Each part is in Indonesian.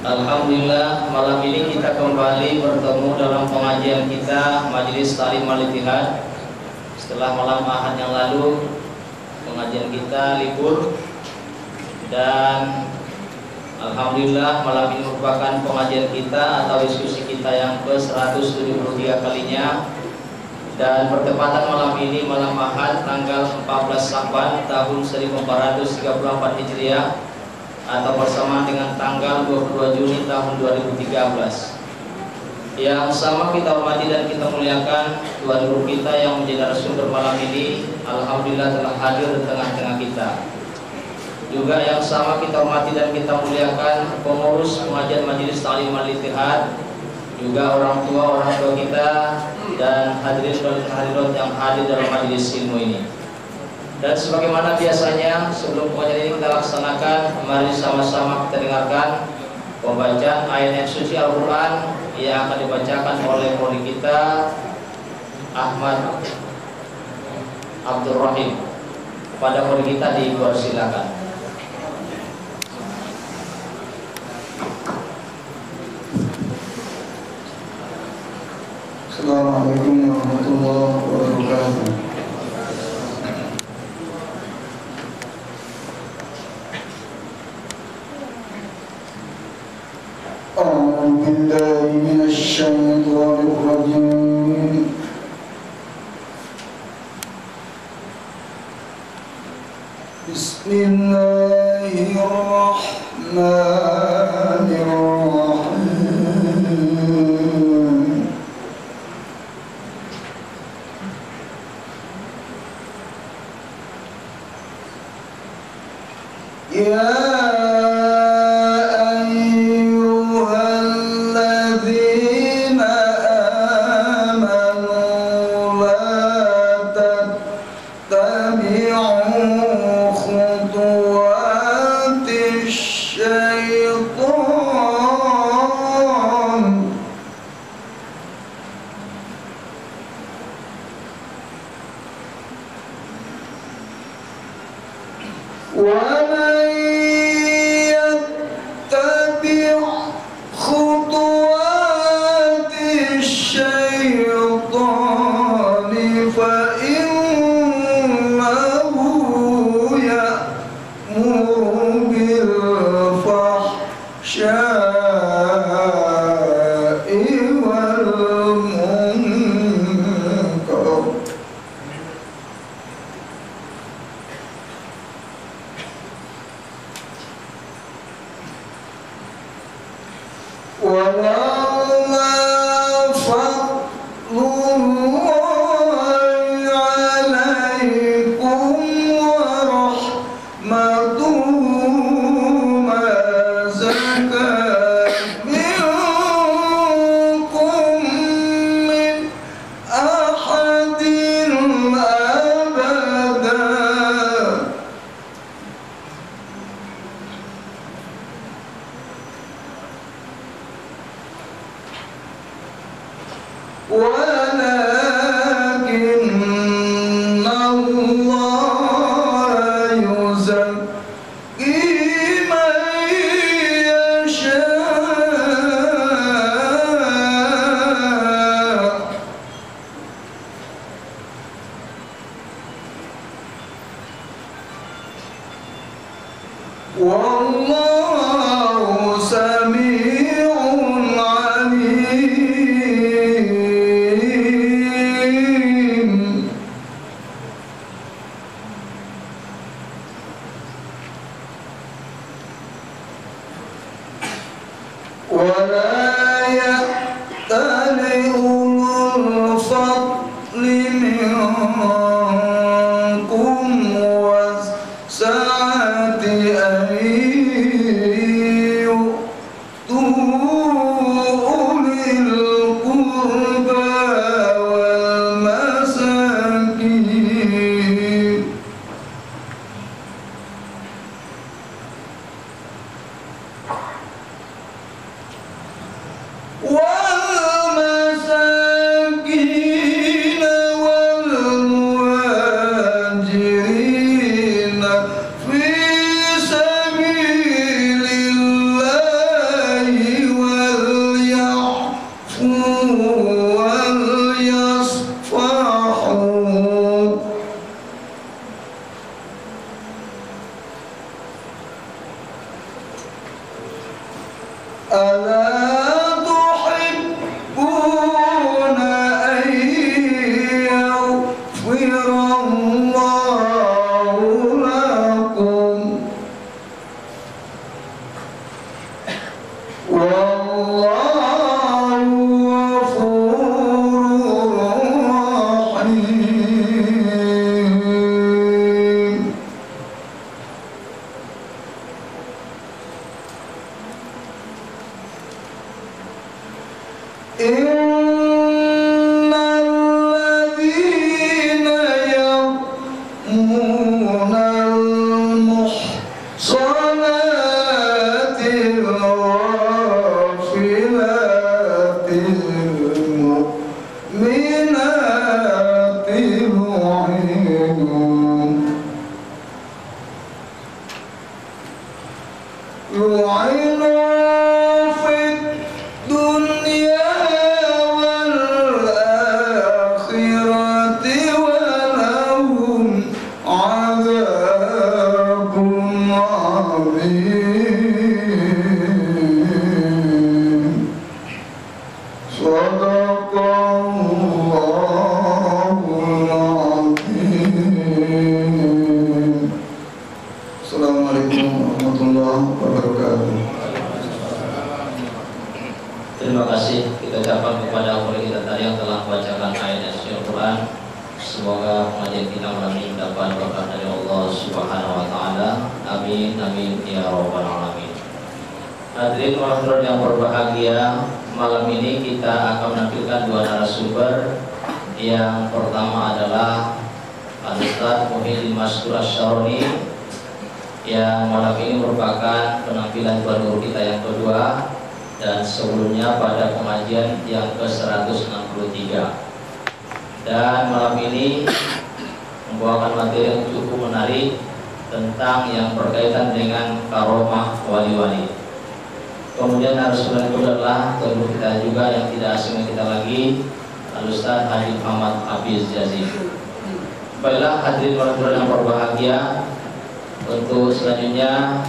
Alhamdulillah, malam ini kita kembali bertemu dalam pengajian kita Majelis Ta'lim Al-Ittihad. Setelah malam Ahad yang lalu pengajian kita libur, dan alhamdulillah malam ini merupakan pengajian kita atau diskusi kita yang ke-173 kalinya. Dan bertepatan malam ini malam Ahad tanggal 14 Sya'ban tahun 1434 Hijriah, atau bersamaan dengan tanggal 22 Juni tahun 2013. Yang sama kita hormati dan kita muliakan Tuhan Guru kita yang menjadi narasumber malam ini, alhamdulillah telah hadir di tengah-tengah kita. Juga yang sama kita hormati dan kita muliakan pengurus pengajian Majelis Ta'lim Al-Ittihad, juga orang tua kita, dan hadirin dan hadirat yang hadir dalam majelis ilmu ini. Dan sebagaimana biasanya sebelum pengajian ini kita laksanakan, mari sama-sama kita dengarkan pembacaan ayat suci Al-Quran yang akan dibacakan oleh qori kita Ahmad Abdul Rahim. Pada qori kita dipersilakan. Assalamualaikum warahmatullahi wabarakatuh. أعوذ بالله من الشيطان الرجيم. بسم الله الرحمن الرحيم. يا والمهاجرين في ألا تحبون أن يغفر الله لكم والله غفور رحيم. إن الذين يرمون المحصنات الغافلات المؤمنات لعنوا في الدنيا والآخرة ولهم عذاب عظيم. صدق الله العظيم. Assalamualaikum warahmatullahi wabarakatuh. Terima kasih kita ucapkan kepada guru kita tadi yang telah membacakan ayat suci Al-Quran. Semoga pengajian kita malam ini mendapat berkah dari Allah Subhanahu wa taala. Amin amin ya rabbal alamin. Hadirin warahmatullahi yang berbahagia, malam ini kita akan menampilkan dua narasumber. Yang pertama adalah Al-Ustaz Muhyiddin Mastur Asy-Syaroni yang malam ini merupakan penampilan tuan guru kita yang kedua dan sebelumnya pada pengajian yang ke-163, dan malam ini membawakan materi yang cukup menarik tentang yang berkaitan dengan karomah wali-wali. Kemudian narasumber kedua adalah tuan guru kita juga yang tidak asing kita lagi, Al-Ustaz Haji Muhammad Hafiz Jazim. Baiklah hadirin warahmatullahi yang berbahagia, untuk selanjutnya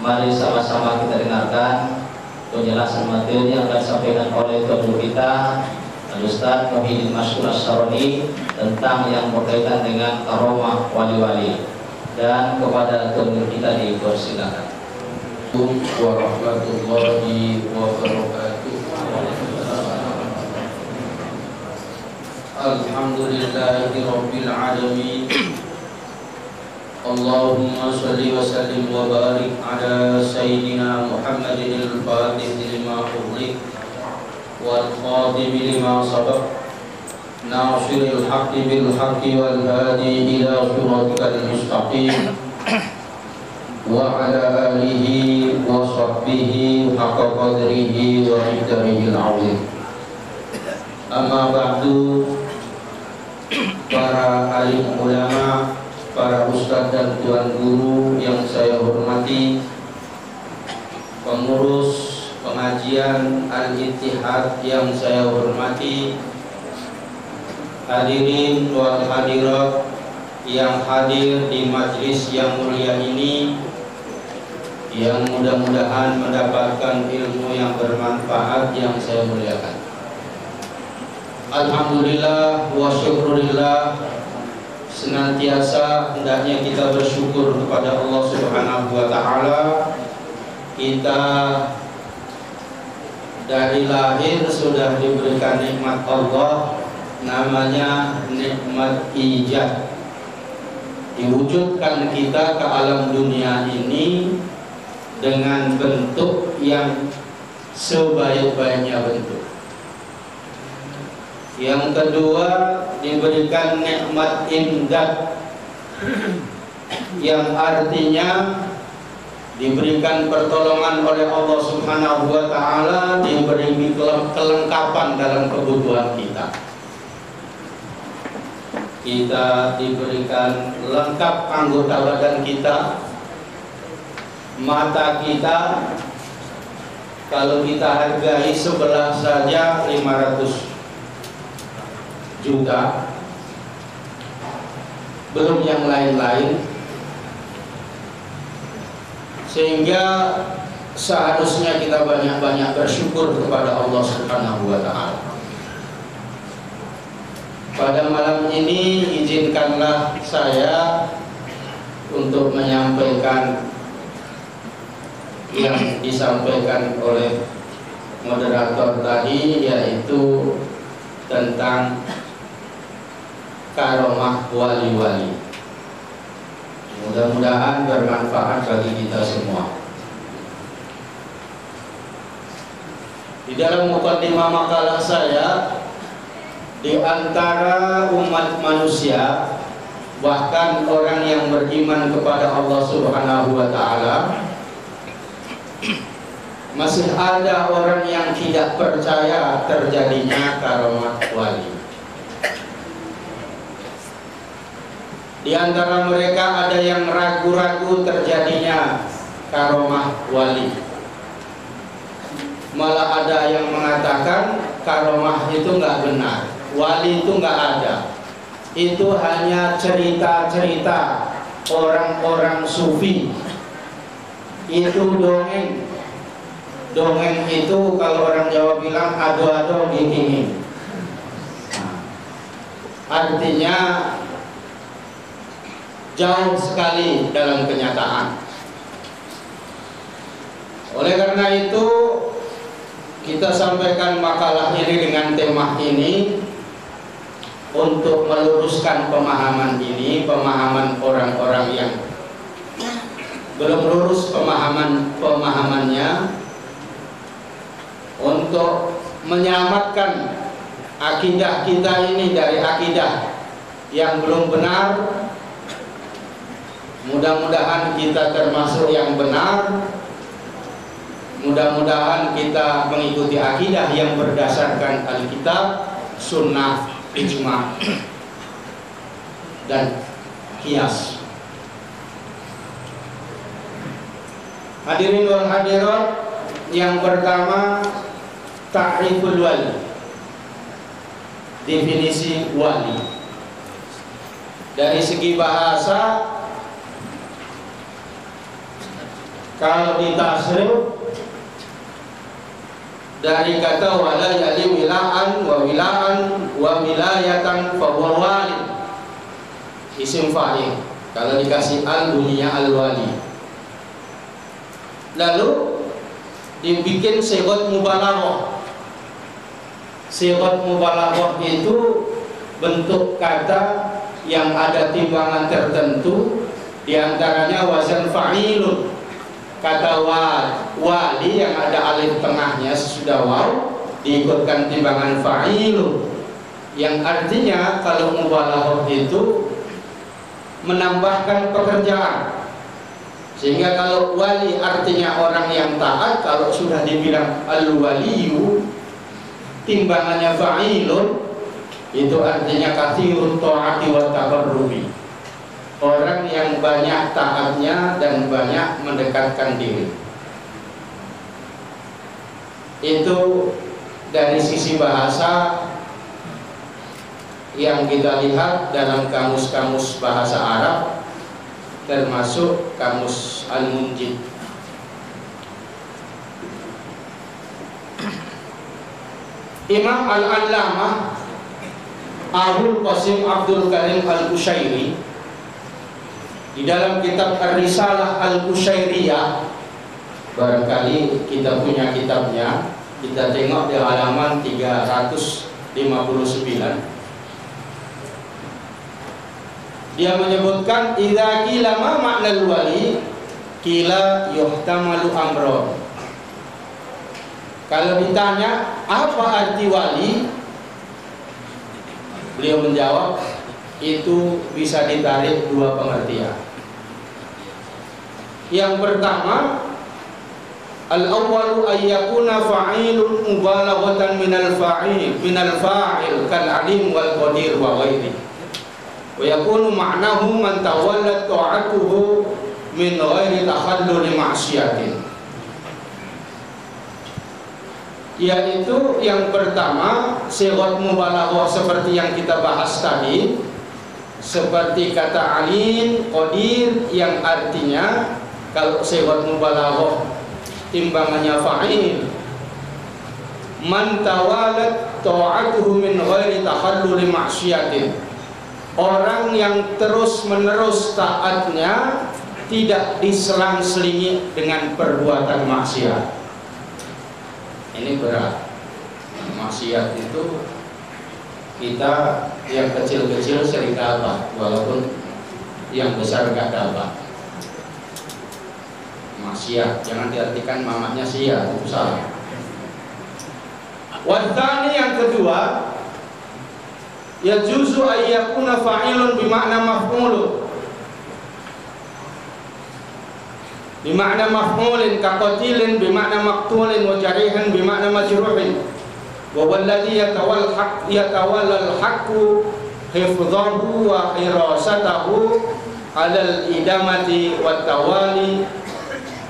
mari sama-sama kita dengarkan penjelasan materi yang akan disampaikan oleh tuan guru kita Al-Ustaz Muhyiddin Mastur Asy-Syaroni tentang yang berkaitan dengan karomah wali-wali, dan kepada tuan guru kita dipersilakan. Warahmatullahi wabarakatuh. Alhamdulillahirabbil alamin. Allahumma shalli wa sallim wa barik ala sayyidina Muhammadin al-Fatih lima ughliq wal khatim lima sabaq nasiril haqqi bil haqqi wal hadi ila siratikal mustaqim wa ala alihi wa sahbihi haqqa qadrihi wa miqdarihil azim. Amma ba'du, para alim ulama, para ustadz dan tuan guru yang saya hormati, pengurus pengajian Al-Ittihad yang saya hormati, hadirin wal hadirat yang hadir di majlis yang mulia ini, yang mudah-mudahan mendapatkan ilmu yang bermanfaat yang saya muliakan. Alhamdulillah wa syukurillah, senantiasa hendaknya kita bersyukur kepada Allah Subhanahu wa taala. Kita dari lahir sudah diberikan nikmat Allah, namanya nikmat ijab. Diwujudkan kita ke alam dunia ini dengan bentuk yang sebaik-baiknya bentuk. Yang kedua, diberikan nikmat imdad, yang artinya diberikan pertolongan oleh Allah Subhanahu wa taala, diberi kelengkapan dalam kebutuhan kita. Kita diberikan lengkap anggota badan kita, mata kita kalau kita hargai sebelah saja 500 juta, belum yang lain-lain, sehingga seharusnya kita banyak-banyak bersyukur kepada Allah Subhanahu wa Ta'ala. Pada malam ini izinkanlah saya untuk menyampaikan yang disampaikan oleh moderator tadi, yaitu tentang karomah wali-wali. Mudah-mudahan bermanfaat bagi kita semua. Di dalam mukadimah makalah saya, di antara umat manusia, bahkan orang yang beriman kepada Allah Subhanahu wa Ta'ala, masih ada orang yang tidak percaya terjadinya karomah wali. Di antara mereka ada yang ragu-ragu terjadinya karomah wali. Malah ada yang mengatakan karomah itu nggak benar, wali itu nggak ada. Itu hanya cerita-cerita orang-orang sufi. Itu dongeng. Dongeng itu kalau orang Jawa bilang ado-ado gini. Artinya jauh sekali dalam kenyataan. Oleh karena itu kita sampaikan makalah ini dengan tema ini untuk meluruskan pemahaman ini, pemahaman orang-orang yang belum lurus pemahamannya, untuk menyelamatkan akidah kita ini dari akidah yang belum benar. Mudah-mudahan kita termasuk yang benar. Mudah-mudahan kita mengikuti akidah yang berdasarkan Alkitab, Sunnah, Ijma, dan Qiyas. Hadirin wal hadirat, yang pertama, ta'riful wali. Definisi wali. Dari segi bahasa, kalau ditasrif dari kata wala yali wilaan wa wilayatan fa huwa wali. Isim fa'il. Kalau dikasih al bunyinya al wali. Lalu dibikin sigat mubalaghah. Sigat mubalaghah itu bentuk kata yang ada timbangan tertentu, diantaranya wazan fa'ilun. Kata wali yang ada alif tengahnya sesudah waw diikutkan timbangan fa'ilun, yang artinya kalau mubalaghah itu menambahkan pekerjaan. Sehingga kalau wali artinya orang yang taat, kalau sudah dibilang al-waliyu timbangannya fa'ilun, itu artinya katsirut ta'ati wa taqarrubi, orang yang banyak taatnya dan banyak mendekatkan diri. Itu dari sisi bahasa yang kita lihat dalam kamus-kamus bahasa Arab, termasuk kamus Al-Munjid. Imam Al-Allamah Abul Qasim Abdul Karim Al-Qushairi di dalam kitab Ar-Risalah Al-Qushairiyah, barangkali kita punya kitabnya, kita tengok di halaman 359. Dia menyebutkan idza qila ma ma'nal wali qila yuhtamalu amron. Kalau ditanya apa arti wali, beliau menjawab itu bisa ditarik dua pengertian. Yang pertama, al-awwalu ayyakuna fa'ilun mubalaghatan minal fa'il kal alim wal qadir wa ghairihi. Wa yakunu ma'nahu man tawallat ta'atuhu min ghairi takhallul ma'siyatin. Yaitu yang pertama, sighat mubalaghah seperti yang kita bahas tadi, seperti kata alim, qadir, yang artinya kalau sighat mubalaghah timbangannya fa'il. Man tawalat ta'atuhu min ghairi takhalluli ma'syiatin. Orang yang terus-menerus taatnya tidak diselang-selingi dengan perbuatan maksiat. Ini berat. Maksiat itu kita yang kecil-kecil sering dapat, walaupun yang besar gak dapat. Maksiat, jangan diartikan mamanya sia, itu salah. Wadhani yang kedua, yajuzu ayyakuna fa'ilun bimakna maf'ulun. Bimakna maf'ulin kaqatilin bimakna maqtulin wa jarihin bimakna majruhin. Wa walladhi yatawallal haqqu hifdhahu wa hirasatahu 'alal idamati wat tawali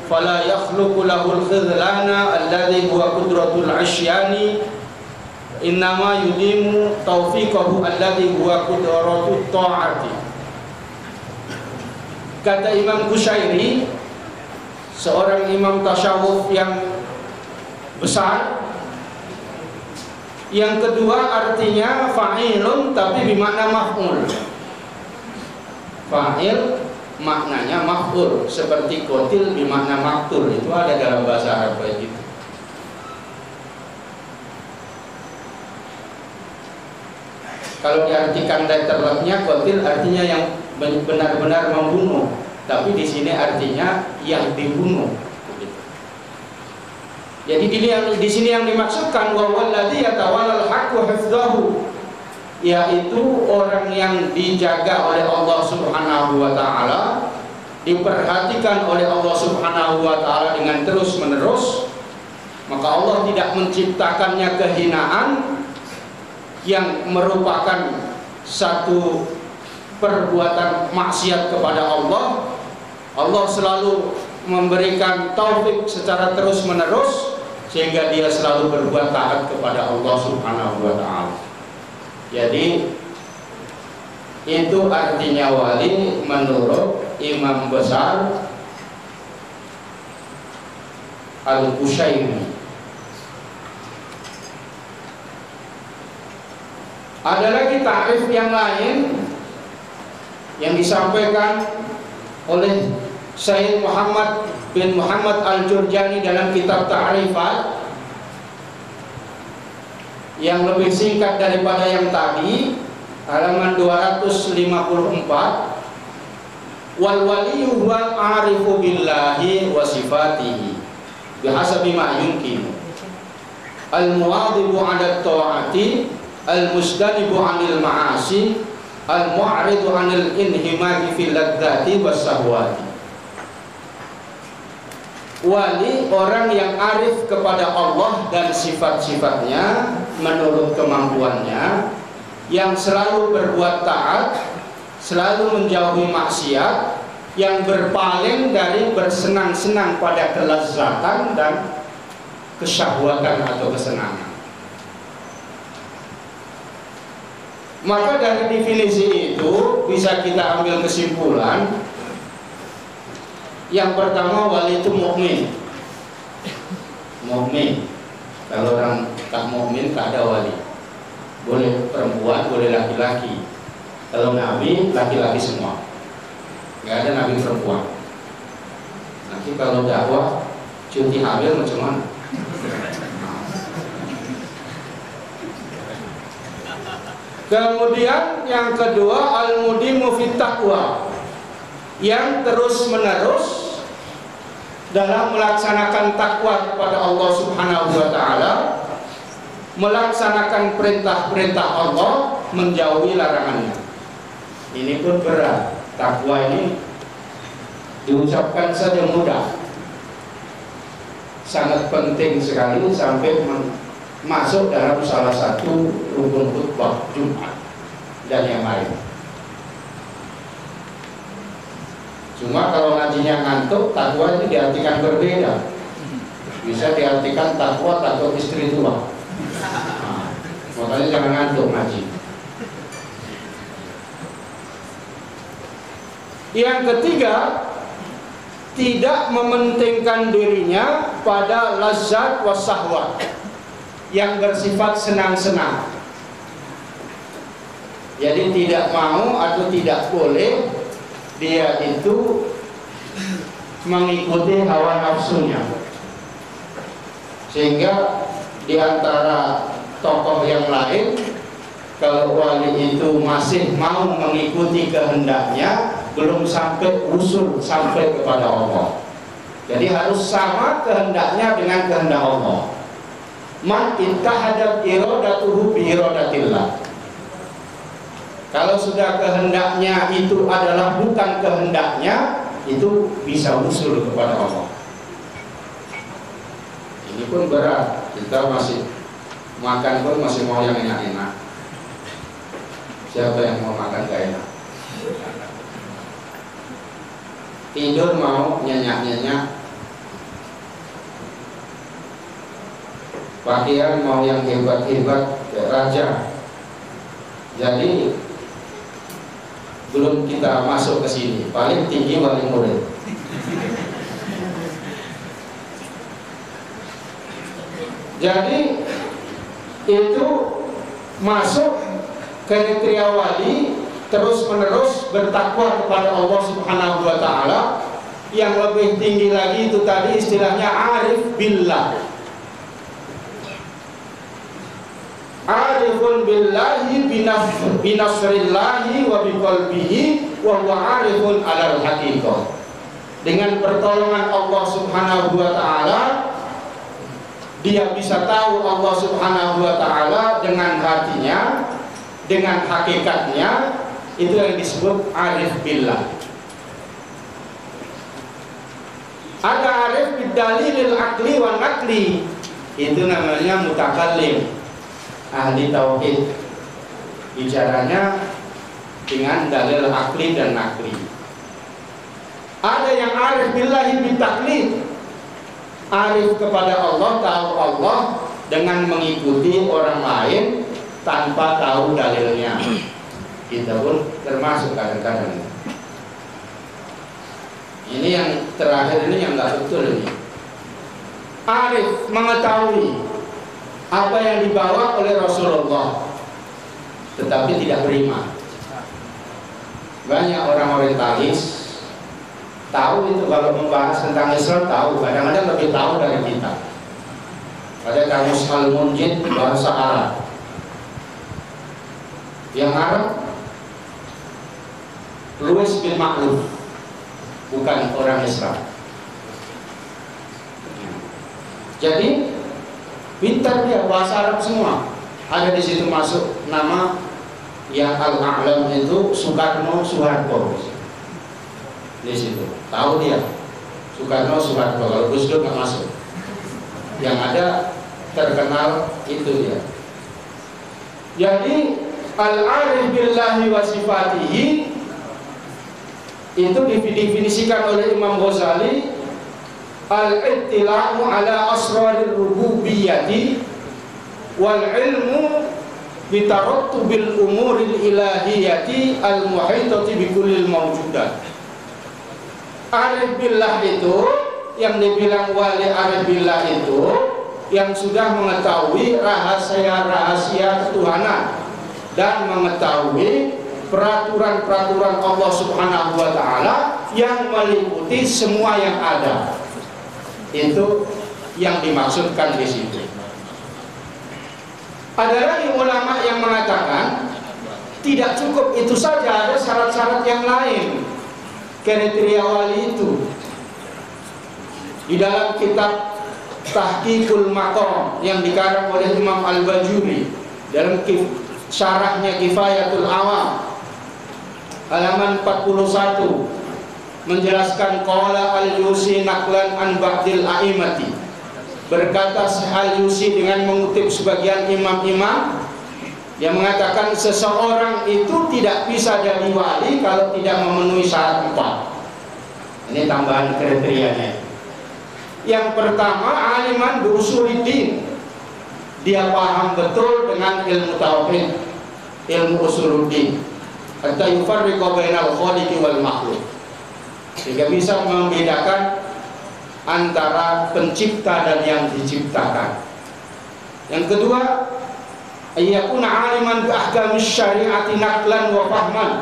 fala yakhluqu lahul khidlana alladhi huwa qudratul 'asyani innama yudimu taufiqahu alladhi huwa qudratut ta'ati. Kata Imam Qushairi, seorang imam tasyawuf yang besar. Yang kedua artinya fa'ilun tapi bermakna maf'ul. Fa'il maknanya maf'ul, seperti qatil bermakna maqtul, itu ada dalam bahasa Arab kayak gitu. Kalau diartikan letternya qatil artinya yang benar-benar membunuh, tapi di sini artinya yang dibunuh. Jadi di sini yang dimaksudkan wa walladzi yatawallal haqqu hifdhahu, yaitu orang yang dijaga oleh Allah Subhanahu wa taala, diperhatikan oleh Allah Subhanahu wa taala dengan terus-menerus, maka Allah tidak menciptakannya kehinaan yang merupakan satu perbuatan maksiat kepada Allah. Allah selalu memberikan taufik secara terus-menerus sehingga dia selalu berbuat taat kepada Allah Subhanahu wa taala. Jadi itu artinya wali menurut Imam besar Al-Qushairi. Ada lagi ta'rif yang lain yang disampaikan oleh Syekh Muhammad bin Muhammad Al-Jurjani dalam kitab Ta'rifat yang lebih singkat daripada yang tadi, halaman 254. Wal waliyyu huwal arifu billahi wa sifatihi bihasabi ma yumkin al muwadhibu 'ala ta'ati al mustanibu 'anil ma'asi al mu'ridu 'anil inhimaki fil ladzati was sahwati. Wali orang yang arif kepada Allah dan sifat-sifatnya menurut kemampuannya, yang selalu berbuat taat, selalu menjauhi maksiat, yang berpaling dari bersenang-senang pada kelezatan dan kesyahwatan atau kesenangan. Maka dari definisi itu bisa kita ambil kesimpulan. Yang pertama, wali itu mukmin. Mukmin. Kalau orang tak mukmin tak ada wali. Boleh perempuan, boleh laki-laki. Kalau nabi, laki-laki semua. Nggak ada nabi perempuan. Nanti kalau dakwah cuti hamil macam mana? Kemudian yang kedua, al-mudimu fit taqwa, yang terus-menerus dalam melaksanakan takwa kepada Allah Subhanahu wa taala, melaksanakan perintah-perintah Allah, menjauhi larangannya. Ini pun berat. Takwa ini diucapkan saja mudah, sangat penting sekali sampai masuk dalam salah satu rukun khutbah Jumat dan yang lain. Cuma kalau ngajinya ngantuk, takwa itu diartikan berbeda. Bisa diartikan takwa takut istri tua. Nah, makanya jangan ngantuk ngaji. Yang ketiga, tidak mementingkan dirinya pada lazat wasahwat yang bersifat senang-senang. Jadi tidak mau atau tidak boleh dia itu mengikuti hawa nafsunya. Sehingga di antara tokoh yang lain, kalau wali itu masih mau mengikuti kehendaknya, belum sampai usul sampai kepada Allah. Jadi harus sama kehendaknya dengan kehendak Allah. Man ittahadat iradatuhu bi iradatillah. Kalau sudah kehendaknya itu adalah bukan kehendaknya, itu bisa usul kepada Allah. Ini pun berat. Kita masih makan pun masih mau yang enak-enak. Siapa yang mau makan gak enak? Tidur mau nyenyak-nyenyak. Pakaian mau yang hebat-hebat kayak raja. Jadi belum kita masuk ke sini, paling tinggi wali murid. Jadi itu masuk kriteria wali, terus menerus bertakwa kepada Allah Subhanahu wa Ta'ala. Yang lebih tinggi lagi itu tadi istilahnya arif billah. Arifun billahi binasrillahi wa biqalbihi wa huwa arifun alal haqiqah. Dengan pertolongan Allah Subhanahu wa Ta'ala, dia bisa tahu Allah Subhanahu wa Ta'ala dengan hatinya, dengan hakikatnya. Itu yang disebut arif billah. Ada arif bidalilil akli wa nakli, itu namanya mutakallim, ahli tauhid. Bicaranya dengan dalil akli dan nakli. Ada yang arif billahi bitaklid, arif kepada Allah, tahu Allah dengan mengikuti orang lain tanpa tahu dalilnya. Kita pun termasuk kadang-kadang. Ini yang terakhir ini yang nggak betul ini. Arif mengetahui apa yang dibawa oleh Rasulullah, tetapi tidak beriman. Banyak orang orientalis tahu itu kalau membahas tentang Islam, tahu, kadang-kadang lebih tahu dari kita. Ada kamus Al-Munjid bahasa Arab. Yang Arab Louis bin Makhluf, bukan orang Islam. Jadi pintar dia, bahasa Arab semua. Ada di situ masuk nama yang Al-A'lam itu Soekarno Soeharto. Di situ tahu dia Soekarno Soeharto. Kalau Gus Dur nggak masuk. Yang ada terkenal itu dia. Jadi al-arif billahi wa sifatihi itu didefinisikan oleh Imam Ghazali, al-ittila'u ala asrarir rububiyyati wal ilmu bitarattubil umuril ilahiyyati al-muhitati bikullil mawjudat. Arif billah itu, yang dibilang wali arif billah itu, yang sudah mengetahui rahasia-rahasia ketuhanan dan mengetahui peraturan-peraturan Allah Subhanahu wa Ta'ala yang meliputi semua yang ada. Itu yang dimaksudkan di situ. Ada lagi ulama yang mengatakan tidak cukup itu saja, ada syarat-syarat yang lain kriteria wali itu. Di dalam kitab Tahqiqul Maqam yang dikarang oleh Imam Al-Bajuri, dalam syarahnya Kifayatul Awam halaman 41, menjelaskan qala al-Yusi naqlan an ba'dil a'imati, berkata al-Yusi dengan mengutip sebagian imam-imam yang mengatakan seseorang itu tidak bisa jadi wali kalau tidak memenuhi syarat 4. Ini tambahan kriterianya. Yang pertama, aliman bi usuluddin, dia paham betul dengan ilmu tauhid, ilmu usuluddin, hatta yufarriqu bainal khaliqi wal makhluk. sehingga bisa membedakan antara pencipta dan yang diciptakan. Yang kedua, ayyakuna aliman bi ahkamis syariati naqlan wa fahman.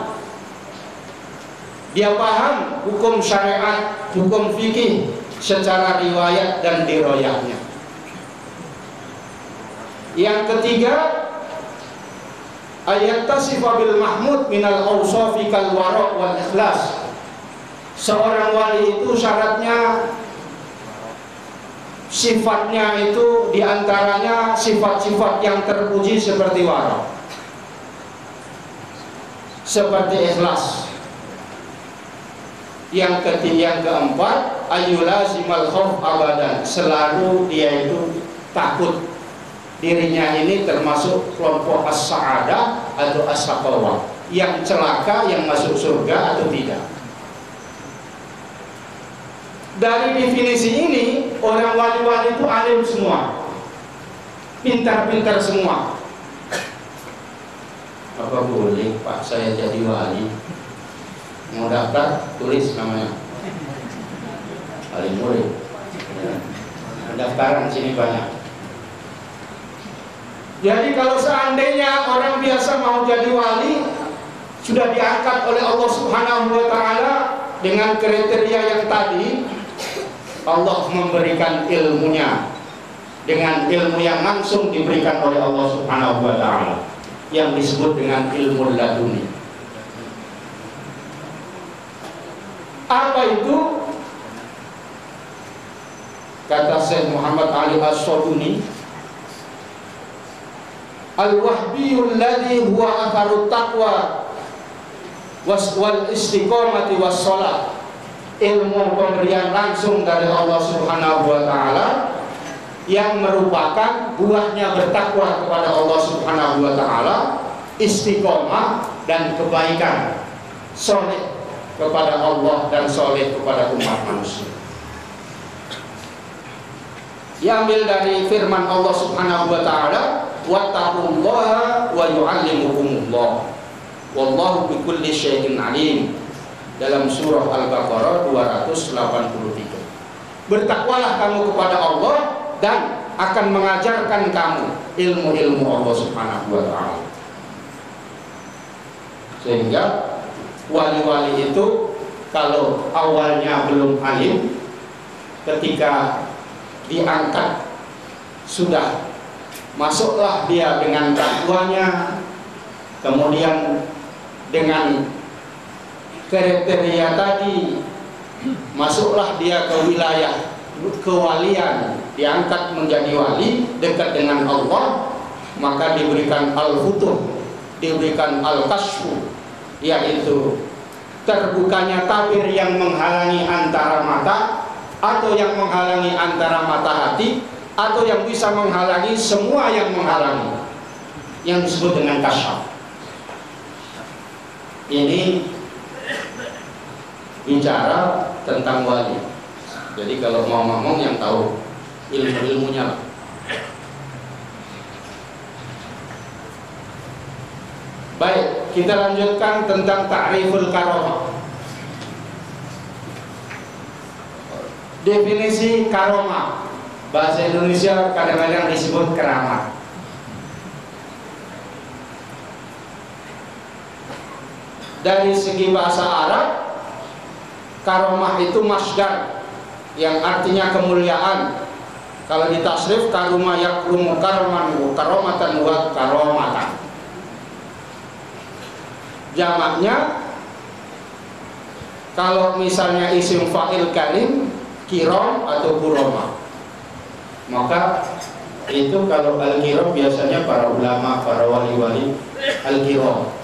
Dia paham hukum syariat, hukum fikih secara riwayat dan diroyahnya. Yang ketiga, ayat tasifa bil mahmud minal awsafi kal wara' wal ikhlas. Seorang wali itu syaratnya sifatnya itu diantaranya sifat-sifat yang terpuji seperti wara', seperti ikhlas. Yang ketiga, yang keempat, ayyulazimal khauf abadan, selalu dia itu takut. Dirinya ini termasuk kelompok as-sa'adah atau as-saqawah, yang celaka, yang masuk surga atau tidak. Dari definisi ini, orang wali-wali itu alim semua, pintar-pintar semua. Apa boleh Pak saya jadi wali? Mau daftar, tulis namanya. Alim boleh. Pendaftaran sini banyak. Jadi kalau seandainya orang biasa mau jadi wali, sudah diangkat oleh Allah Subhanahu wa Ta'ala dengan kriteria yang tadi, Allah memberikan ilmunya dengan ilmu yang langsung diberikan oleh Allah Subhanahu wa Ta'ala, yang disebut dengan ilmu laduni. Apa itu? Kata Syekh Muhammad Ali As-Soduni, al-wahbiyul ladzi huwa atharut taqwa wal istiqomati was shalah. Ilmu pemberian langsung dari Allah Subhanahu wa Ta'ala yang merupakan buahnya bertakwa kepada Allah Subhanahu wa Ta'ala, istiqomah dan kebaikan, soleh kepada Allah dan soleh kepada umat manusia. Diambil dari firman Allah Subhanahu wa Ta'ala, wattaqullaha wa yu'allimukumullah wallahu bikulli syai'in alim, dalam surah Al-Baqarah 283. Bertakwalah kamu kepada Allah dan akan mengajarkan kamu ilmu-ilmu Allah Subhanahu wa Ta'ala. Sehingga wali-wali itu kalau awalnya belum alim, ketika diangkat sudah masuklah dia dengan takwanya, kemudian dengan kriteria tadi masuklah dia ke wilayah kewalian, diangkat menjadi wali, dekat dengan Allah, maka diberikan al-futuh, diberikan al-kasfu, yaitu terbukanya tabir yang menghalangi antara mata, atau yang menghalangi antara mata hati, atau yang bisa menghalangi semua yang menghalangi, yang disebut dengan kasyaf. Ini bicara tentang wali. Jadi kalau mau ngomong yang tahu ilmu-ilmunya. Baik, kita lanjutkan tentang ta'riful karomah. Definisi karomah, bahasa Indonesia kadang-kadang disebut keramat. Dari segi bahasa Arab, karomah itu masdar yang artinya kemuliaan. Kalau ditasrif, karuma yakrumu karoman karomatan wa karomatan. Jamaknya, kalau misalnya isim fa'il karim, kiram atau kuroma, maka itu kalau al-kiram biasanya para ulama, para wali-wali al-kiram.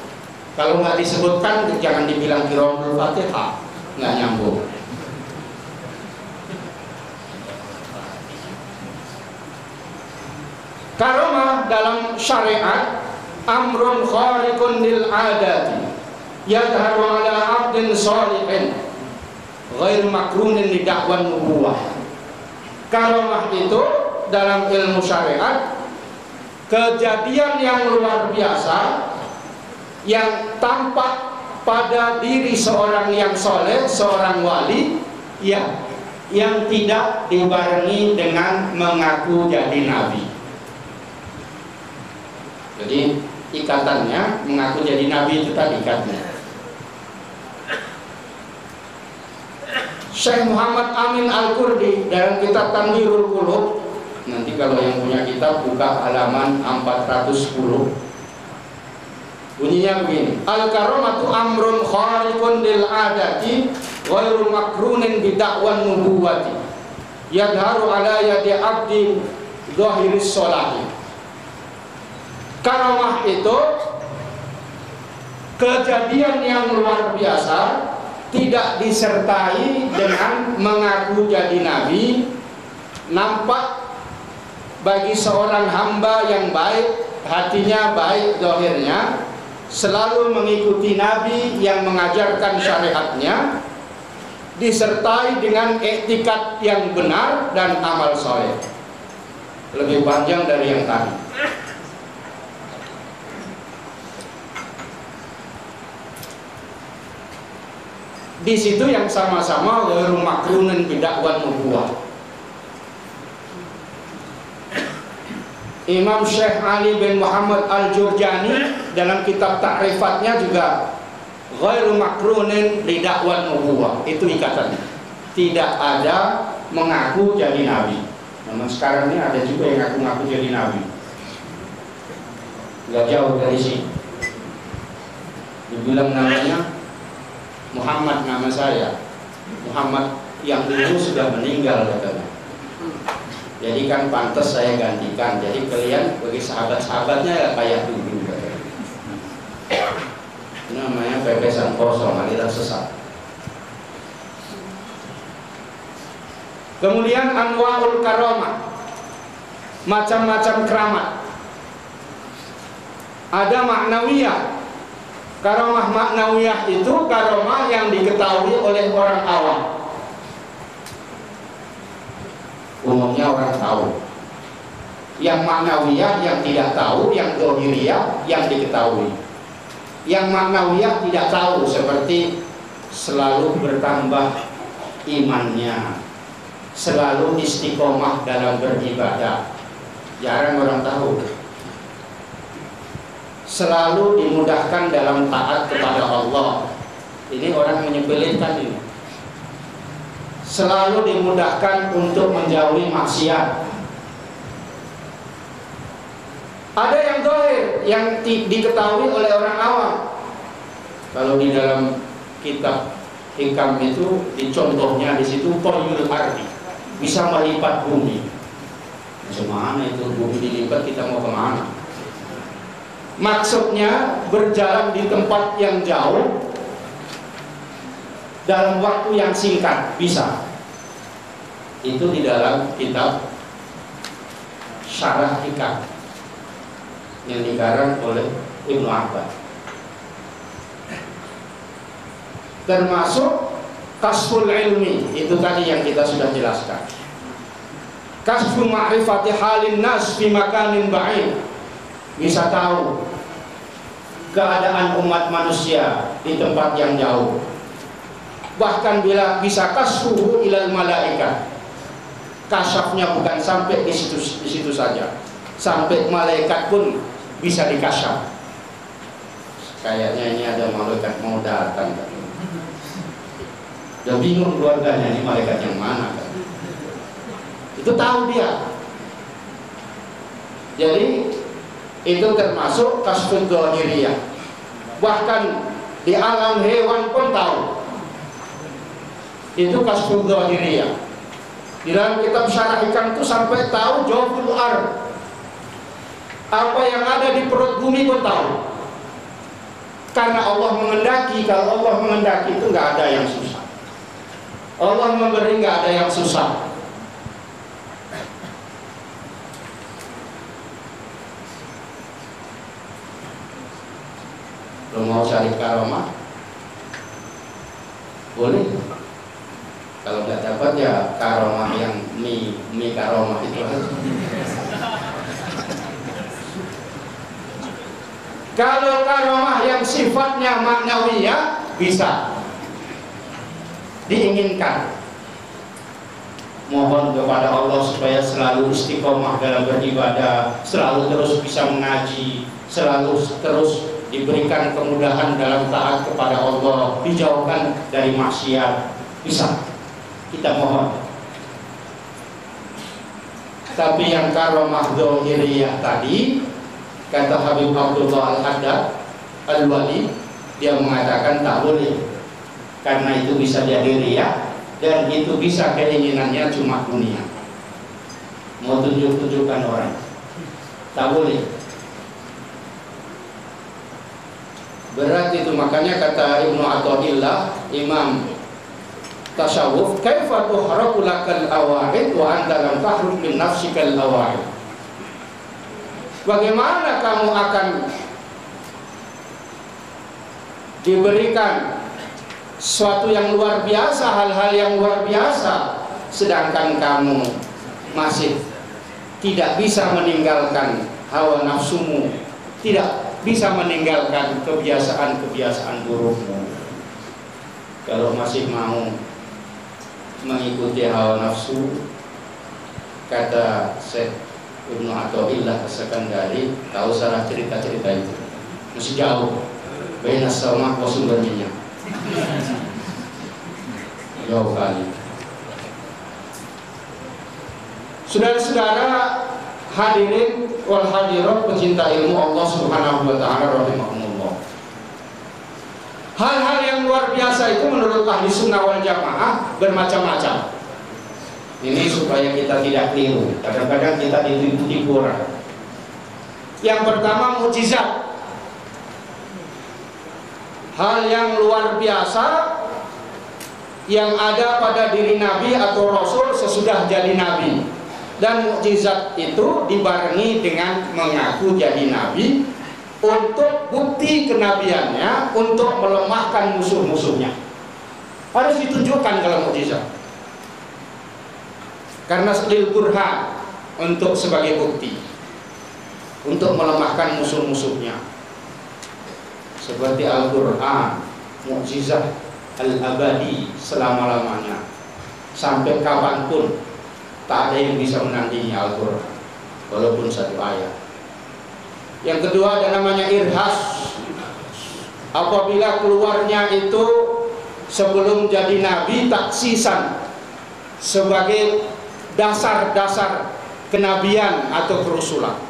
Kalau nggak disebutkan, jangan dibilang kiramul fatihah, nggak nyambung. Karomah dalam syariat amrun khariqun lil adati yadharu ala abdin shalihin ghair makrunin li da'wan nubuwah. Karomah itu dalam ilmu syariat kejadian yang luar biasa yang tampak pada diri seorang yang soleh, seorang wali, ya, yang tidak dibarengi dengan mengaku jadi nabi. Jadi ikatannya mengaku jadi nabi itu tadi ikatnya. Syekh Muhammad Amin Al-Qurdi dalam kitab Tanwirul Qulub, nanti kalau yang punya kitab buka halaman 410, bunyinya begini: al-karamatu amrun khariqun lil adati ghairu makrunin bid'awan nubuwati yadharu ala yadi abdi zahiris sholahi. Karamah itu kejadian yang luar biasa, tidak disertai dengan mengaku jadi nabi, nampak bagi seorang hamba yang baik, hatinya baik zahirnya, selalu mengikuti nabi yang mengajarkan syariatnya, disertai dengan etikat yang benar dan amal soleh. Lebih panjang dari yang tadi. Di situ yang sama-sama ghairu makrunin bid'awan nubuwah. Imam Syekh Ali bin Muhammad Al-Jurjani dalam kitab Ta'rifatnya juga ghairu makrunin bid'awan nubuwah. Itu ikatannya. Tidak ada mengaku jadi nabi. Namun sekarang ini ada juga yang ngaku-ngaku jadi nabi. Gak jauh dari sini. Dibilang namanya Muhammad, nama saya Muhammad yang dulu sudah meninggal katanya. Jadi kan pantas saya gantikan. Jadi kalian bagi sahabat-sahabatnya ya kayak dulu katanya. Ini namanya pepesan kosong, aliran sesat. Kemudian anwaul karamah, macam-macam keramat. Ada maknawiyah. Karamah maknawiyah itu karamah yang diketahui oleh orang awam. Umumnya orang tahu. Yang maknawiyah yang tidak tahu, yang zahiriyah yang diketahui. Yang maknawiyah tidak tahu, seperti selalu bertambah imannya, selalu istiqomah dalam beribadah. Jarang orang tahu. Selalu dimudahkan dalam taat kepada Allah. Ini orang menyepelekan ini. Selalu dimudahkan untuk menjauhi maksiat. Ada yang zahir yang diketahui oleh orang awam. Kalau di dalam kitab Hikam itu dicontohnya di situ toyul ardi, bisa melipat bumi. Semana itu bumi dilipat, kita mau kemana? Maksudnya berjalan di tempat yang jauh dalam waktu yang singkat, bisa. Itu di dalam kitab Syarah Hikam yang dikarang oleh Ibnu Abbas. Termasuk kasful ilmi, itu tadi yang kita sudah jelaskan. Kasfu ma'rifati halin nas fi makanin ba'id, bisa tahu keadaan umat manusia di tempat yang jauh. Bahkan bila bisa kasfuhu ilal malaikat, kasafnya bukan sampai di situ saja, sampai malaikat pun bisa dikasaf. Kayaknya ini ada malaikat mau datang. Udah bingung keluarganya, ini malaikat yang mana kan? Itu tahu dia. Jadi itu termasuk kasful zahiriyah. Bahkan di alam hewan pun tahu. Itu kasful zahiriyah. Di dalam kitab Syarah Hikam itu sampai tahu jawful ard, apa yang ada di perut bumi pun tahu. Karena Allah mengendaki. Kalau Allah mengendaki itu nggak ada yang susah. Allah memberi, nggak ada yang susah. Lo mau cari karamah? Boleh. Kalau nggak dapat ya karamah yang mie karamah itu aja. Kalau karamah yang sifatnya maknawiyah, bisa diinginkan. Mohon kepada Allah supaya selalu istiqomah dalam beribadah, selalu terus bisa mengaji, selalu terus diberikan kemudahan dalam taat kepada Allah, dijauhkan dari maksiat. Bisa kita mohon. Tapi yang karomah dzahiriyah tadi, kata Habib Abdullah Al-Haddad Al-Wali, dia mengatakan tak boleh, karena itu bisa jadi riya dan itu bisa keinginannya cuma dunia, mau tunjuk-tunjukkan orang. Tak boleh. Berat itu, makanya kata Ibnu Athaillah, Imam tasawuf, kaifa tuhraku lakal awahid wa anta lam tahruk min nafsikal awahid. Bagaimana kamu akan diberikan suatu yang luar biasa, hal-hal yang luar biasa, sedangkan kamu masih tidak bisa meninggalkan hawa nafsumu, tidak bisa meninggalkan kebiasaan-kebiasaan burukmu. Kalau masih mau mengikuti hawa nafsu, kata Syekh Ibnu Athaillah As-Sakandari, tahu salah cerita-cerita itu masih jauh, bainas sama wa sumber minyak, jauh kali. Saudara-saudara hadirin wal hadirat pecinta ilmu Allah Subhanahu wa taala rahimahumullah. Hal-hal yang luar biasa itu menurut ahli sunnah wal jamaah bermacam-macam. Ini supaya kita tidak keliru. Kadang-kadang kita ditipu orang. Yang pertama, mukjizat. Hal yang luar biasa yang ada pada diri Nabi atau Rasul sesudah jadi Nabi. Dan mukjizat itu dibarengi dengan mengaku jadi Nabi untuk bukti kenabiannya, untuk melemahkan musuh-musuhnya. Harus ditunjukkan kalau mukjizat, karena lil burhan, untuk sebagai bukti, untuk melemahkan musuh-musuhnya. Seperti Al-Quran, mukjizat al-abadi selama-lamanya, sampai kapanpun tak ada yang bisa menandingi Al-Quran, walaupun satu ayat. Yang kedua ada namanya irhas. Apabila keluarnya itu sebelum jadi Nabi, taksisan, sebagai dasar-dasar kenabian atau kerusulan.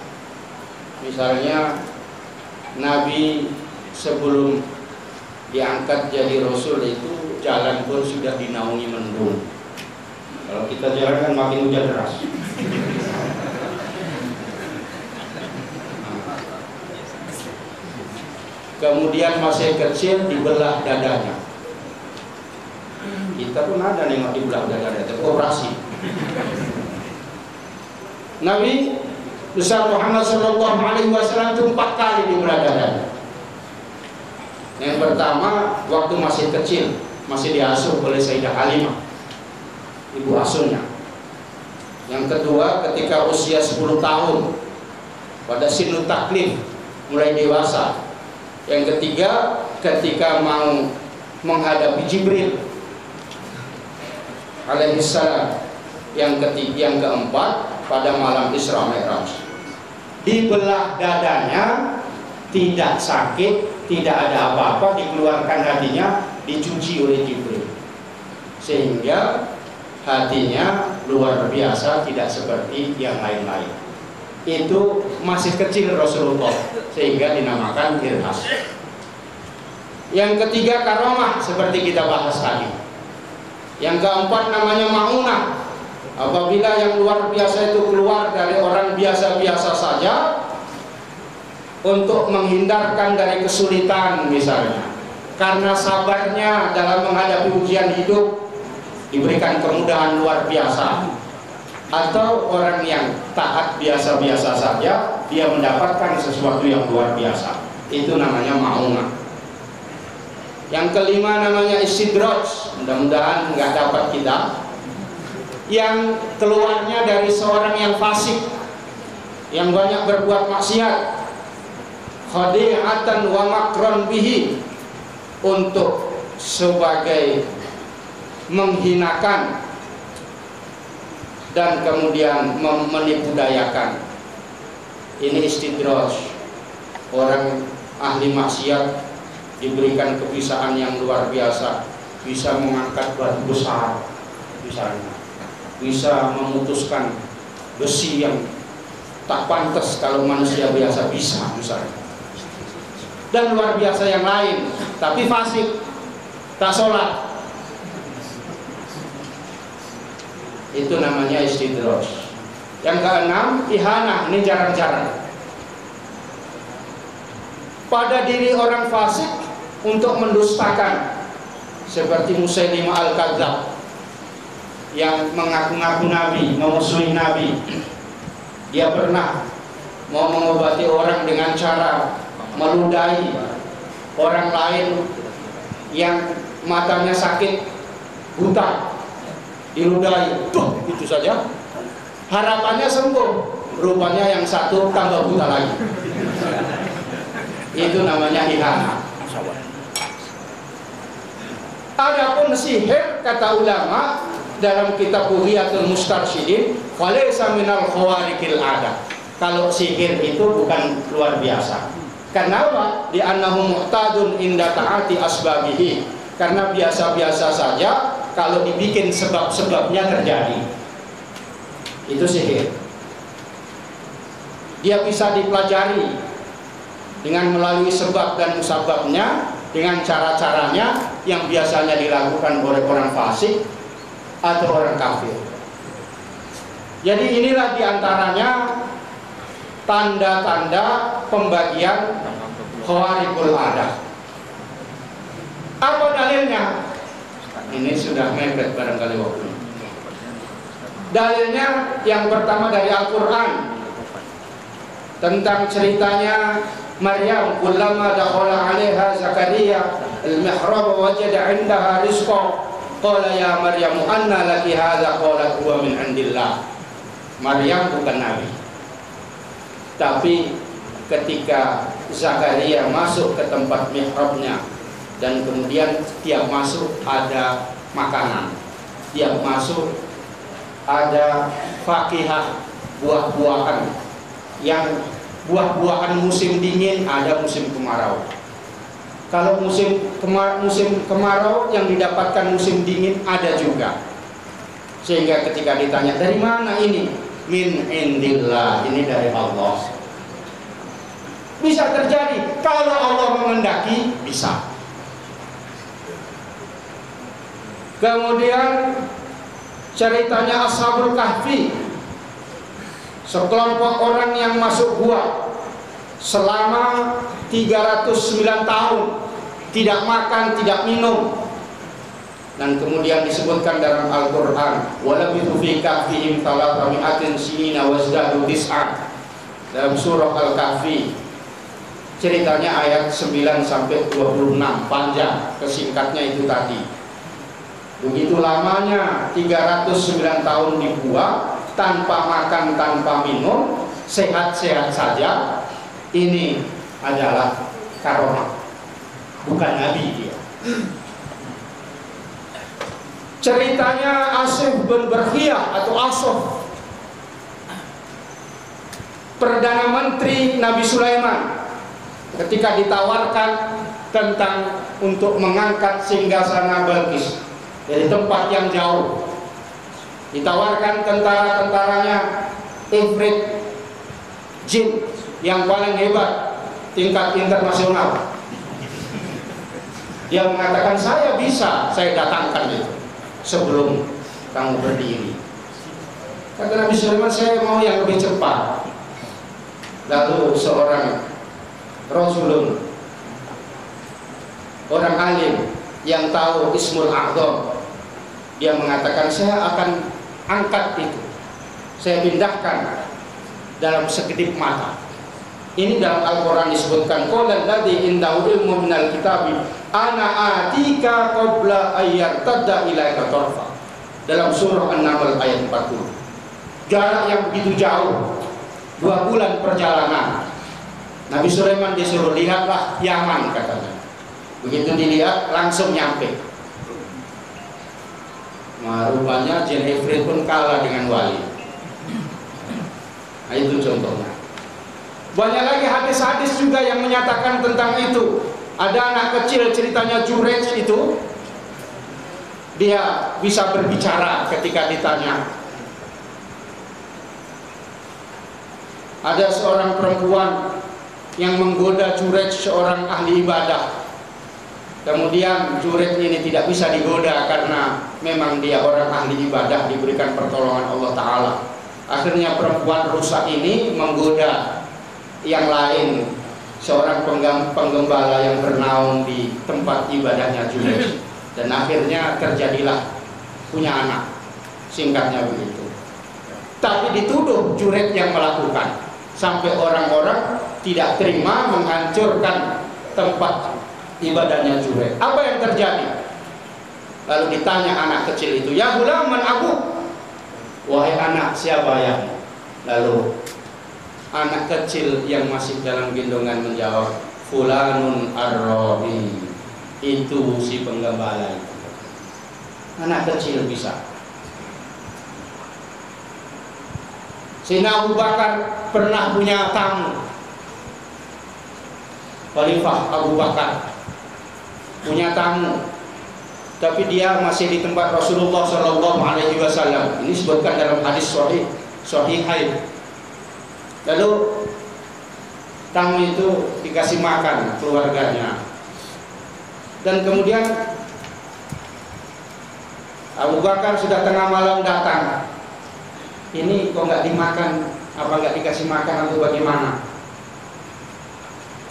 Misalnya Nabi sebelum diangkat jadi Rasul itu jalan pun sudah dinaungi mendung. Kalau kita jalan kan makin hujan deras. Kemudian masih kecil dibelah dadanya. Kita pun ada nengok dibelah dadanya, operasi. Nabi besar Muhammad Sallallahu Alaihi Wasallam itu 4 kali dibelah dadanya. Yang pertama waktu masih kecil, masih diasuh oleh Sayyidah Halimah, ibu asuhnya. Yang kedua ketika usia 10 tahun, pada sinut taklif, mulai dewasa. Yang ketiga ketika mau menghadapi Jibril alaihissalam. Yang keempat pada malam Isra Mi'raj. Dibelah dadanya, tidak sakit, tidak ada apa-apa, dikeluarkan hatinya, dicuci oleh Jibril, sehingga hatinya luar biasa, tidak seperti yang lain-lain. Itu masih kecil Rasulullah, sehingga dinamakan irhas. Yang ketiga karomah, seperti kita bahas tadi. Yang keempat namanya ma'unah. Apabila yang luar biasa itu keluar dari orang biasa-biasa saja, untuk menghindarkan dari kesulitan misalnya, karena sabarnya dalam menghadapi ujian hidup diberikan kemudahan luar biasa. Atau orang yang taat biasa-biasa saja, dia mendapatkan sesuatu yang luar biasa. Itu namanya ma'unah. Yang kelima namanya istidraj. Mudah-mudahan nggak dapat kita. Yang keluarnya dari seorang yang fasik, yang banyak berbuat maksiat, khadi'atan wa makron bihi, untuk sebagai menghinakan dan kemudian menipu dayakan. Ini istidraj. Orang ahli maksiat diberikan kebisaan yang luar biasa, bisa mengangkat batu besar misalnya, bisa memutuskan besi yang tak pantas kalau manusia biasa bisa misalnya, dan luar biasa yang lain, tapi fasik, tak sholat. Itu namanya istidraj. Yang keenam, ihanah. Ini jarang-jarang pada diri orang fasik untuk mendustakan, seperti Musailimah al-Kadzdzab yang mengaku-ngaku nabi, memusuhi nabi. Dia pernah mau mengobati orang dengan cara meludahi orang lain yang matanya sakit, buta, diludahi, tuh itu saja. Harapannya sembuh, rupanya yang satu tambah buta lagi. Itu namanya ihanah. Adapun sihir, kata ulama dalam kitab Bughyatul Mustarsyidin, walaysa minal khawariqil adah. Kalau sihir itu bukan luar biasa. Kenapa? Di annahu mu'tadun inda ta'ati asbabihi. Karena biasa-biasa saja kalau dibikin sebab-sebabnya terjadi. Itu sihir. Dia bisa dipelajari dengan melalui sebab dan musababnya, dengan cara-caranya yang biasanya dilakukan oleh orang fasik atau orang kafir. Jadi inilah diantaranya tanda-tanda pembagian khawariqul adah. Apa dalilnya? Ini sudah mepet barangkali waktu. Dalilnya yang pertama dari Al-Quran, tentang ceritanya Maryam, kullama dakhala 'alaiha Zakaria al-mihrab wajada 'indaha rizqa qala ya Maryam anna laki hadza qalat huwa min 'indillah. Maryam bukan nabi, tapi ketika Zakaria masuk ke tempat mihrabnya dan kemudian tiap masuk ada makanan, tiap masuk ada fakihah, buah-buahan yang buah-buahan musim dingin, ada musim kemarau. Kalau musim kemarau yang didapatkan musim dingin ada juga. Sehingga ketika ditanya dari mana ini, min indillah, ini dari Allah. Bisa terjadi kalau Allah mengendaki, bisa. Kemudian ceritanya Ashabul Kahfi, sekelompok orang yang masuk gua selama 309 tahun, tidak makan, tidak minum. Dan kemudian disebutkan dalam Al-Quran, walabithu fi kahfihim 300 sinina wazdadu tis'an. Dalam surah Al-Kahfi, ceritanya ayat 9 sampai 26, panjang, kesingkatnya itu tadi. Begitu lamanya 309 tahun di gua, tanpa makan, tanpa minum, sehat-sehat saja. Ini adalah karamah, bukan nabi dia. Ceritanya Asif bin Barkhiyah atau Asaf, Perdana Menteri Nabi Sulaiman, ketika ditawarkan tentang untuk mengangkat singgasana Balqis dari tempat yang jauh, ditawarkan tentara-tentaranya Ifrit jin yang paling hebat tingkat internasional. Dia mengatakan saya bisa, saya datangkan itu sebelum kamu berdiri. Kata Nabi Sulaiman, saya mau yang lebih cepat. Lalu seorang Rasulun, orang alim yang tahu Ismul A'dham, dia mengatakan saya akan angkat itu, saya pindahkan dalam sekedip mata. Ini dalam Al-Quran disebutkan, qala alladzi indahu ilmu minal kitabi ana atika qabla ayyartadda ilaika tarfa. Dalam surah An-Naml ayat 40. Jarak yang begitu jauh, 2 bulan perjalanan. Nabi Sulaiman disuruh lihatlah Yaman, katanya. Begitu dilihat langsung nyampe. Nah, rupanya jin ifrit pun kalah dengan wali. Nah, itu contohnya. Banyak lagi hadis-hadis juga yang menyatakan tentang itu. Ada anak kecil ceritanya Jurej itu, dia bisa berbicara ketika ditanya. Ada seorang perempuan yang menggoda Jurej, seorang ahli ibadah. Kemudian Jurej ini tidak bisa digoda karena memang dia orang ahli ibadah, diberikan pertolongan Allah Ta'ala. Akhirnya perempuan rusak ini menggoda yang lain, seorang penggembala yang bernaung di tempat ibadahnya Jurej. Dan akhirnya terjadilah punya anak. Singkatnya begitu. Tapi dituduh Jurej yang melakukan, sampai orang-orang tidak terima, menghancurkan tempat ibadahnya Jurej. Apa yang terjadi? Lalu ditanya anak kecil itu, ya gulam man abu, wahai anak, siapa yang? Lalu anak kecil yang masih dalam gendongan menjawab, fulanun ar-rabi, itu si penggembala itu. Anak kecil bisa. Sayyidina Abu Bakar pernah punya tamu. Khalifah Abu Bakar punya tamu, tapi dia masih di tempat Rasulullah SAW. Ini disebutkan dalam hadis Sahihain. Lalu tamu itu dikasih makan keluarganya, dan kemudian Abu Bakar sudah tengah malam datang. Ini kok nggak dimakan? Apa nggak dikasih makan atau bagaimana?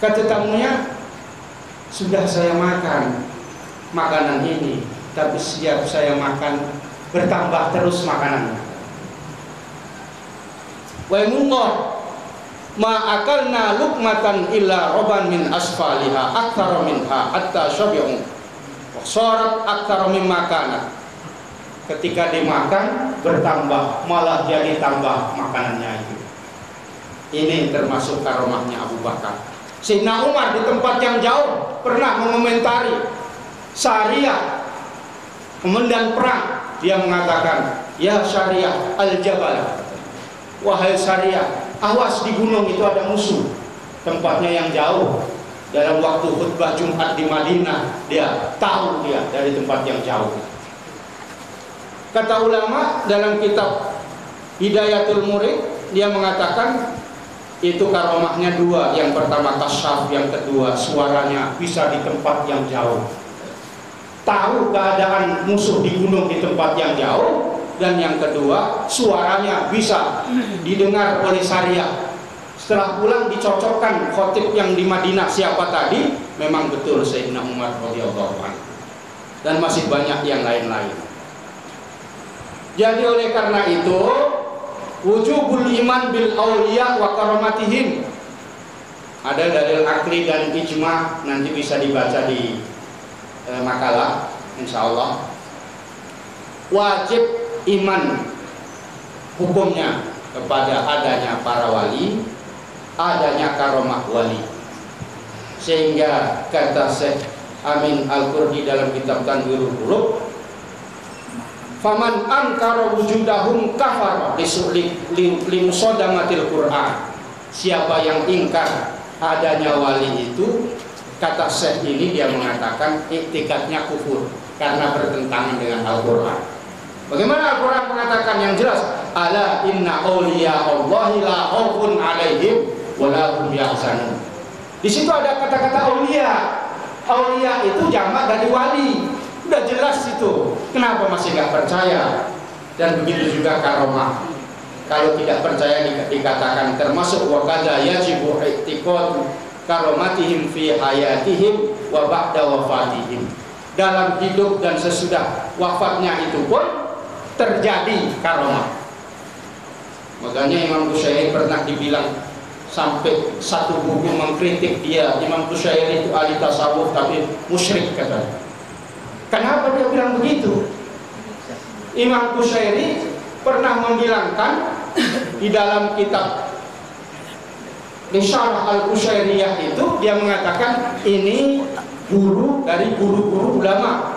Kata tamunya, sudah saya makan makanan ini, tapi setiap saya makan bertambah terus makanannya. Waimullah ma akalna luqmatan illa roban min asfaliha akthara minha hatta syabi'u wa sarat akthara mimma kanat. Ketika dimakan bertambah, malah jadi tambah makanannya itu. Ini termasuk karomahnya Abu Bakar. Sayyidina Umar di tempat yang jauh pernah mengomentari Syariah, komandan perang. Dia mengatakan, ya Syariah al-Jabal, wahai Syariah, awas di gunung itu ada musuh. Tempatnya yang jauh. Dalam waktu khutbah Jumat di Madinah, dia tahu dia dari tempat yang jauh. Kata ulama dalam kitab Hidayatul Murid, dia mengatakan itu karomahnya dua. Yang pertama kasyaf, yang kedua suaranya bisa di tempat yang jauh. Tahu keadaan musuh di gunung di tempat yang jauh. Dan yang kedua suaranya bisa didengar oleh Syariah. Setelah pulang dicocokkan khotib yang di Madinah siapa tadi, memang betul Sayyidina Umar radhiyallahu anhu. Dan masih banyak yang lain-lain. Jadi oleh karena itu wujubul iman bil auliya wa karamatihim. Ada dalil akli dan ijma, nanti bisa dibaca di makalah insyaallah. Wajib iman hukumnya kepada adanya para wali, adanya karomah wali. Sehingga kata Syekh Amin Al-Qurdi dalam kitab Tanwirul Qulub, faman ankara wujudahum kafara limusodamatil Qur'an. Siapa yang ingkar adanya wali itu, kata Syekh ini dia mengatakan iktikadnya kufur karena bertentangan dengan Al-Quran. Bagaimana Al-Quran mengatakan yang jelas, ala inna awliya Allahi la khaufun alaihim wa la hum yahzanun. Di situ ada kata-kata aulia. Aulia itu jamak dari wali. Udah jelas itu. Kenapa masih nggak percaya? Dan begitu juga karomah. Kalau tidak percaya dikatakan termasuk wakada yajibu i'tiqad karomatihim fi hayatihim wa ba'da wafatihim. Dalam hidup dan sesudah wafatnya itu pun terjadi karomah. Makanya Imam Bushairi pernah dibilang sampai satu buku mengkritik dia. Imam Bushairi itu ahli tasawuf tapi musyrik katanya. Kenapa dia bilang begitu? Imam Bushairi pernah membilangkan di dalam kitab Risalah Al-Bushairiyah itu, dia mengatakan ini guru dari guru-guru ulama.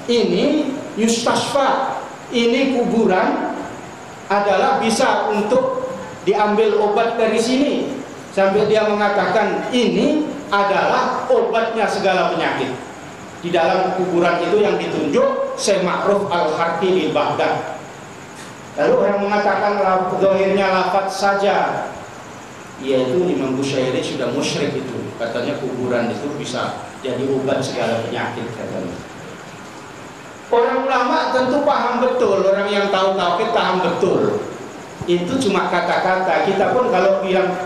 Ini yustasfa, ini kuburan adalah bisa untuk diambil obat dari sini. Sampai dia mengatakan ini adalah obatnya segala penyakit. Di dalam kuburan itu yang ditunjuk Syekh Ma'ruf Al-Harqi di Baghdad. Lalu orang mengatakan zahirnya lafaz saja, yaitu Imam Bushairi sudah musyrik itu. Katanya kuburan itu bisa jadi obat segala penyakit katanya. Orang ulama tentu paham betul, orang yang tahu tauhid paham betul. Itu cuma kata-kata. Kita pun kalau bilang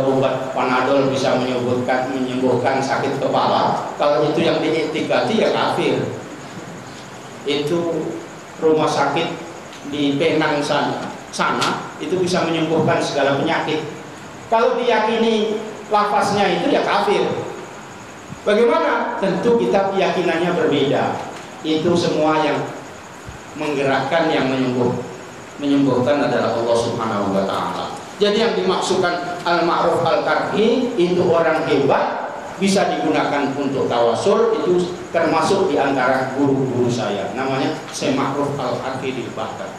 obat Panadol bisa menyembuhkan sakit kepala, kalau itu yang diiktikadi ya kafir. Itu rumah sakit di Penang sana itu bisa menyembuhkan segala penyakit. Kalau diyakini lafaznya itu ya kafir. Bagaimana? Tentu kita keyakinannya berbeda. Itu semua yang menggerakkan, yang menyembuhkan adalah Allah Subhanahu wa taala. Jadi yang dimaksudkan Al-Ma'ruf Al-Karhi itu orang hebat, bisa digunakan untuk tawasul. Itu termasuk di antara guru-guru saya, namanya Syekh Ma'ruf Al-Karhi di Baghdad.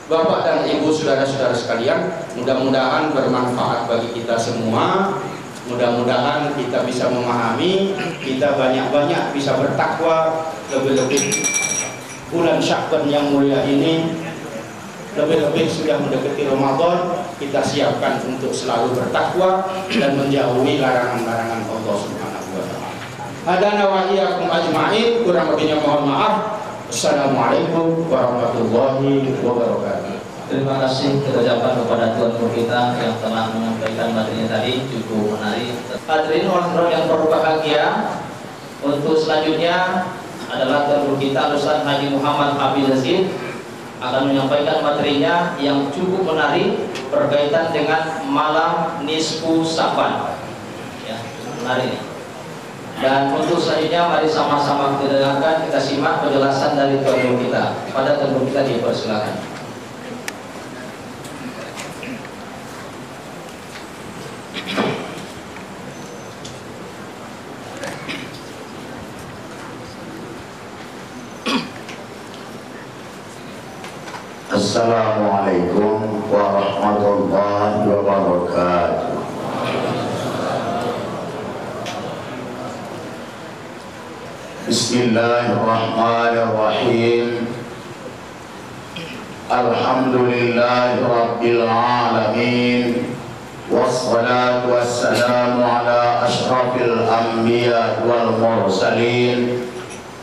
Bapak dan Ibu, saudara-saudara sekalian, mudah-mudahan bermanfaat bagi kita semua. Mudah-mudahan kita bisa memahami, kita banyak-banyak bisa bertakwa, lebih-lebih bulan Sya'ban yang mulia ini, lebih-lebih sudah mendekati Ramadan, kita siapkan untuk selalu bertakwa dan menjauhi larangan-larangan Allah Subhanahu wa taala. Hadana wa iyyakum ajma'in, kurang lebihnya mohon maaf. Assalamualaikum warahmatullahi wabarakatuh. Terima kasih kita ucapkan kepada Tuhan Guru kita yang telah menyampaikan materinya tadi, cukup menarik. Hadirin orang yang berbahagia, untuk selanjutnya adalah Tuan Guru kita Ustaz Haji Muhammad Hafiz Yazid akan menyampaikan materinya yang cukup menarik berkaitan dengan malam nisfu Sya'ban. Ya, menarik. Dan untuk selanjutnya mari sama-sama kita dengarkan, kita simak penjelasan dari Tuan Guru kita. Pada Tuan Guru kita dipersilakan. Assalamualaikum warahmatullahi wabarakatuh. Bismillahirrahmanirrahim. Alhamdulillahi rabbil alamin. Wassalatu wassalamu ala ashrafil anbiya wal mursalin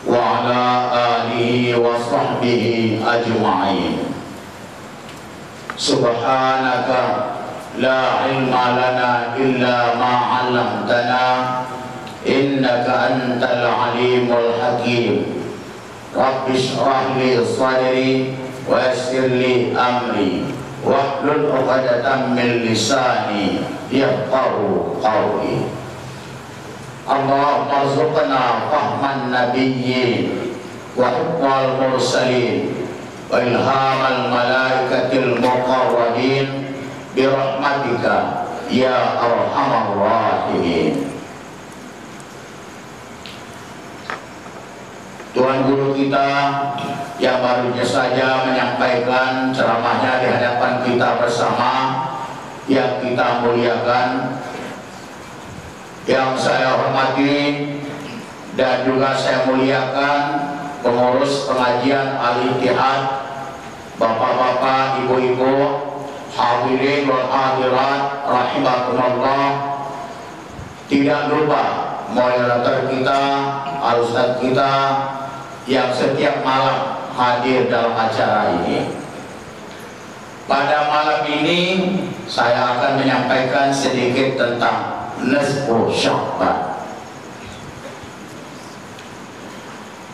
wa ala alihi wa sahbihi ajma'in. Subhanaka la ilma lana illa ma 'allamtana innaka antal alimul hakim. Rabbi shrah li sadri wa yassir li amri wahlul 'uqdatam min lisani yafqahu qawli. Allahumma rzuqna fahman nabiyyin wa hukmal mursalin wa ilhamal malaikatil muqarrabin birahmatika ya arhamar rahimin. Tuan Guru kita yang barunya saja menyampaikan ceramahnya di hadapan kita bersama, yang kita muliakan, yang saya hormati dan juga saya muliakan pengurus pengajian Al-Ittihad, bapak-bapak, ibu-ibu, hadirin wal hadirat rahimakumullah. Tidak lupa moderator kita, al-ustaz kita yang setiap malam hadir dalam acara ini. Pada malam ini saya akan menyampaikan sedikit tentang nisfu Sya'ban.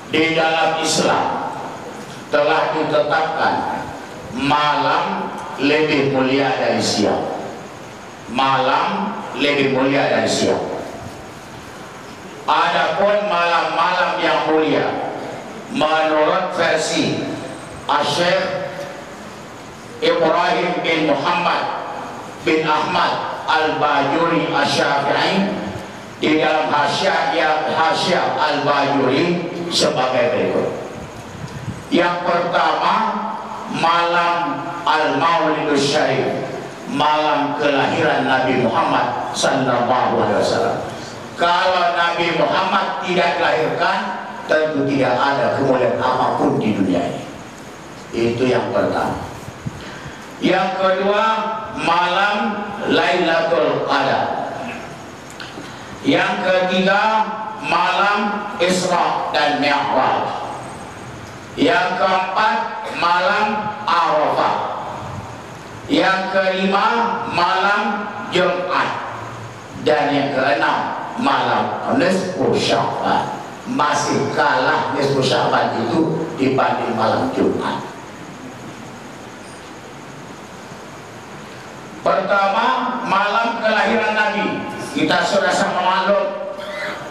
Di dalam Islam telah ditetapkan malam lebih mulia dari siang. Malam lebih mulia dari siang. Adapun malam-malam yang mulia menurut versi Syekh Ibrahim bin Muhammad bin Ahmad Al-Bajuri Asy-Syafi'i, di dalam Hasyiah Al-Bajuri sebagai berikut. Yang pertama, malam Al-Maulidus Syarif, malam kelahiran Nabi Muhammad sallallahu alaihi wasallam. Kalau Nabi Muhammad tidak dilahirkan, tentu tidak ada kemuliaan apapun di dunia ini. Itu yang pertama. Yang kedua, malam Lailatul Qadar. Yang ketiga, malam Isra dan Mi'raj. Yang keempat, malam Arafah. Yang kelima, malam Jumat. Dan yang keenam, malam Nisfu Sya'ban. Masih kalah Nisfu Sya'ban itu dibanding malam Jumat. Pertama, malam kelahiran Nabi. Kita sudah sama maklum,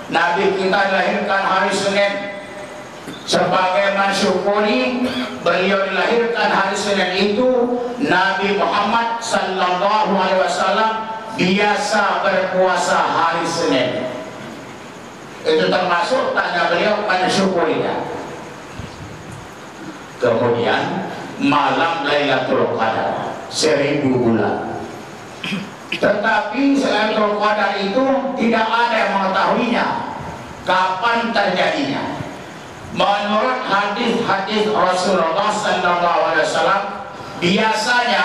Nabi kita dilahirkan hari Senin. Sebagai mensyukuri beliau dilahirkan hari Senin itu, Nabi Muhammad sallallahu alaihi wasallam biasa berpuasa hari Senin. Itu termasuk tanda beliau mensyukurinya. Kemudian malam Lailatul Qadar, 1000 bulan. Tetapi Lailatul Qadar itu tidak ada yang mengetahuinya kapan terjadinya. Menurut hadis-hadis Rasulullah SAW, biasanya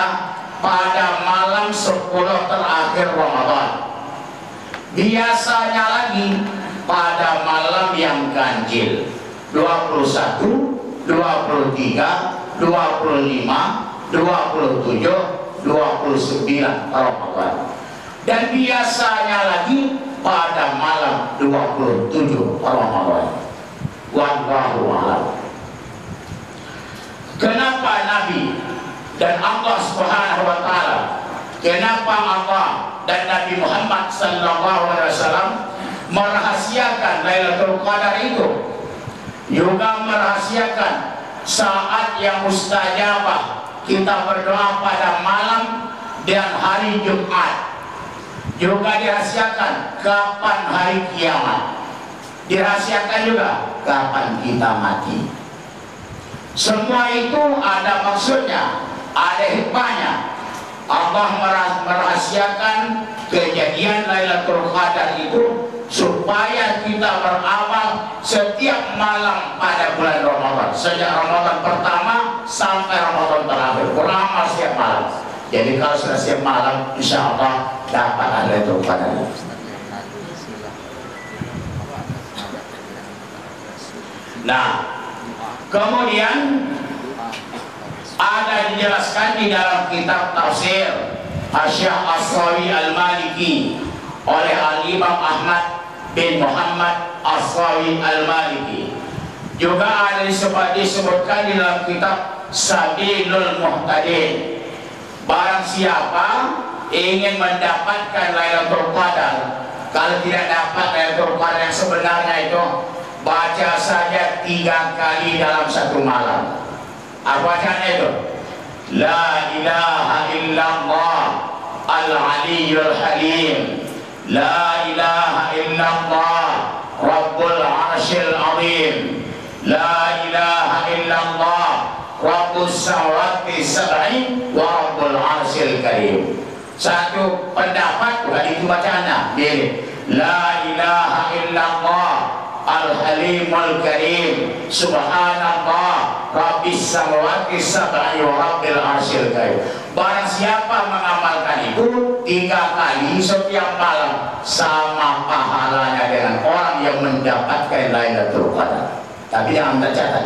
pada malam 10 terakhir Ramadan. Biasanya lagi pada malam yang ganjil, 21, 23, 25, 27, 29 Ramadan. Dan biasanya lagi pada malam 27 Ramadan. Wallahu a'lam. Kenapa Nabi dan Allah Subhanahu wa taala, kenapa Allah dan Nabi Muhammad sallallahu alaihi wasallam merahasiakan Lailatul Qadar itu, juga merahasiakan saat yang mustajabah kita berdoa pada malam dan hari Jumat. Juga dirahasiakan kapan hari kiamat. Dirahasiakan juga kapan kita mati. Semua itu ada maksudnya, ada hikmahnya. Allah merahasiakan kejadian Lailatul Qadar itu supaya kita beramal setiap malam pada bulan Ramadan, sejak Ramadan pertama sampai Ramadan terakhir, beramal setiap malam. Jadi kalau sudah setiap malam, insya Allah dapat Lailatul Qadar. Nah, kemudian ada dijelaskan di dalam kitab tafsir Hasyiah As-Sawi Al-Maliki oleh Al-Imam Ahmad bin Muhammad As-Sawi Al-Maliki. Juga ada disebutkan di dalam kitab Sabilul Muhtadin. Barang siapa ingin mendapatkan Lailatul Qadar, kalau tidak dapat Lailatul Qadar yang sebenarnya itu, baca saja 3 kali dalam satu malam. Apa bacaan itu? La ilaha illallah al-aliyyul halim, la ilaha illallah rabbul arsyil azim, la ilaha illallah rabbus samawati sab'i wa rabbul arsyil karim. Satu pendapat bukan itu bacaannya, mirip la ilaha illallah Al-Halimul Karim, Subhanallah Rabbis Samawati Sab'i wa Rabbil Arsyil Karim. Barang siapa mengamalkan itu 3 kali setiap malam, sama pahalanya dengan orang yang mendapatkan Lailatul Qadar. Tapi jangan tercatat,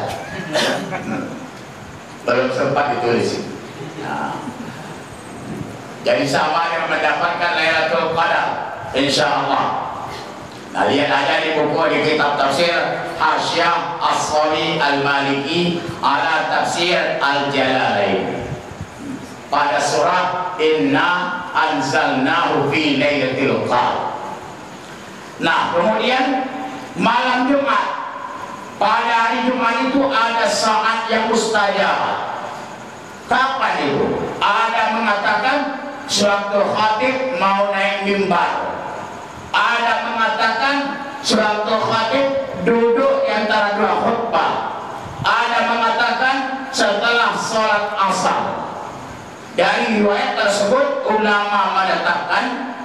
belum sempat ditulis. Nah, jadi sama yang mendapatkan Lailatul Qadar, insya Allah. Nah, lihat aja di buku di kitab tafsir Hasyiah As-Sawi Al-Maliki ala tafsir Al-Jalalain pada surah Inna anzalnahu fi lailatul qadar. Nah, kemudian malam Jumat, pada hari Jumat itu ada saat yang mustajab. Kapan itu? Ada mengatakan suatu khatib mau naik mimbar, ada mengatakan Suratul Khatib duduk di antara dua khutbah. Ada mengatakan setelah sholat asar. Dari riwayat tersebut ulama menetapkan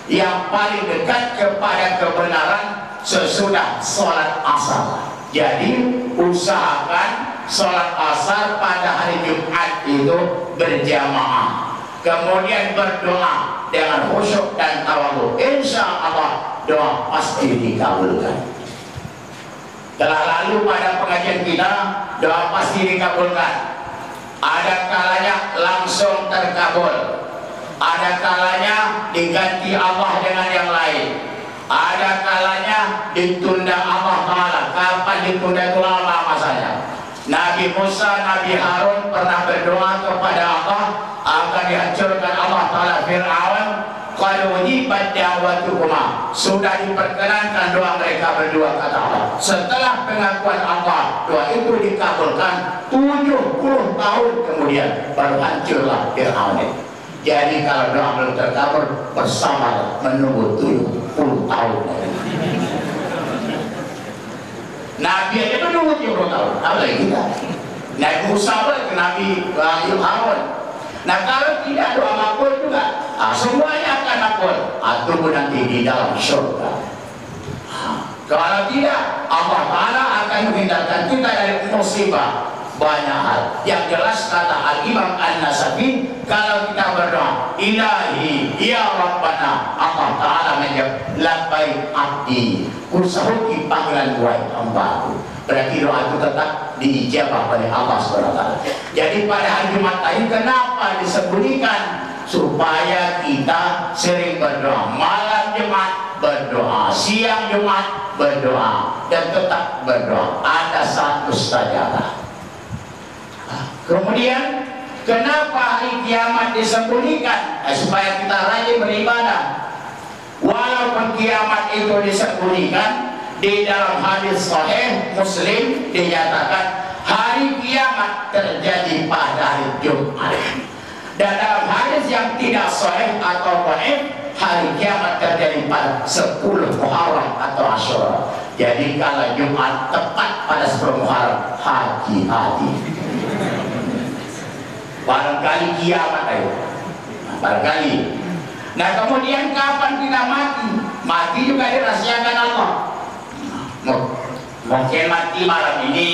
yang paling dekat kepada kebenaran sesudah sholat asar. Jadi usahakan sholat asar pada hari Jumat itu berjamaah, kemudian berdoa dengan khusyuk dan tawadhu. Insya Allah doa pasti dikabulkan. Telah lalu pada pengajian kita doa pasti dikabulkan. Ada kalanya langsung terkabul, ada kalanya diganti Allah dengan yang lain, ada kalanya ditunda Allah Ta'ala. Kapan ditunda itu lama masanya. Nabi Musa, Nabi Harun pernah berdoa kepada Allah agar dihancurkan Allah Ta'ala Fir'aun. Qad ujibat da'watukuma, sudah diperkenankan doa mereka berdua, kata Allah. Setelah pengakuan Allah, doa itu dikabulkan 70 tahun kemudian baru hancurlah Fir'aun. Jadi kalau doa belum terkabul, bersabar menunggu 70 tahun. Nabi aja menunggu 70 tahun, apalagi kita. Nabi Musa ke Nabi Harun. Nah kalau tidak doa makbul juga, semuanya akan makbul. Tunggu nanti di dalam surga. Kalau tidak, Allah Ta'ala akan menghindarkan kita dari musibah. Banyak hal. Yang jelas kata Al-Imam An-Nasafi, kalau kita berdoa, Ilahi, Ya Rabbana, Allah Ta'ala menjawab, Labbaik abdi, kusahuki panggilan wahai hambaku. Berarti doa itu tetap diijabah oleh Allah SWT. Jadi pada hari Jumat tadi kenapa disembunyikan? Supaya kita sering berdoa. Malam Jumat berdoa, siang Jumat berdoa, dan tetap berdoa. Ada satu sajadah. Kemudian kenapa hari kiamat disembunyikan? Supaya kita rajin beribadah. Walaupun kiamat itu disembunyikan, di dalam hadis sahih Muslim dinyatakan hari kiamat terjadi pada hari Jumat. Dan dalam hadis yang tidak sahih atau dhaif, hari kiamat terjadi pada 10 Muharram atau Asyura. Jadi kalau Jumat tepat pada 10 Muharram, hati-hati. Barangkali kiamat ayo. Barangkali. Nah kemudian kapan kita mati? Mati juga dirahasiakan Allah. Mungkin mati malam ini,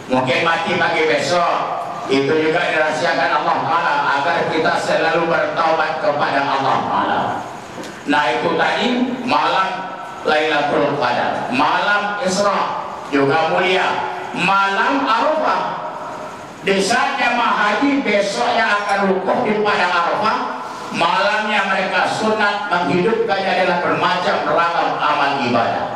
mungkin mati pagi besok. Itu juga dirahasiakan Allah Ta'ala agar kita selalu bertaubat kepada Allah Ta'ala. Nah itu tadi malam Lailatul Qadar, malam Isra juga mulia, malam Arafah. Di saat jamaah haji besoknya akan wukuf di padang Arafah, malamnya mereka sunat menghidupkannya dengan bermacam ragam amal ibadah.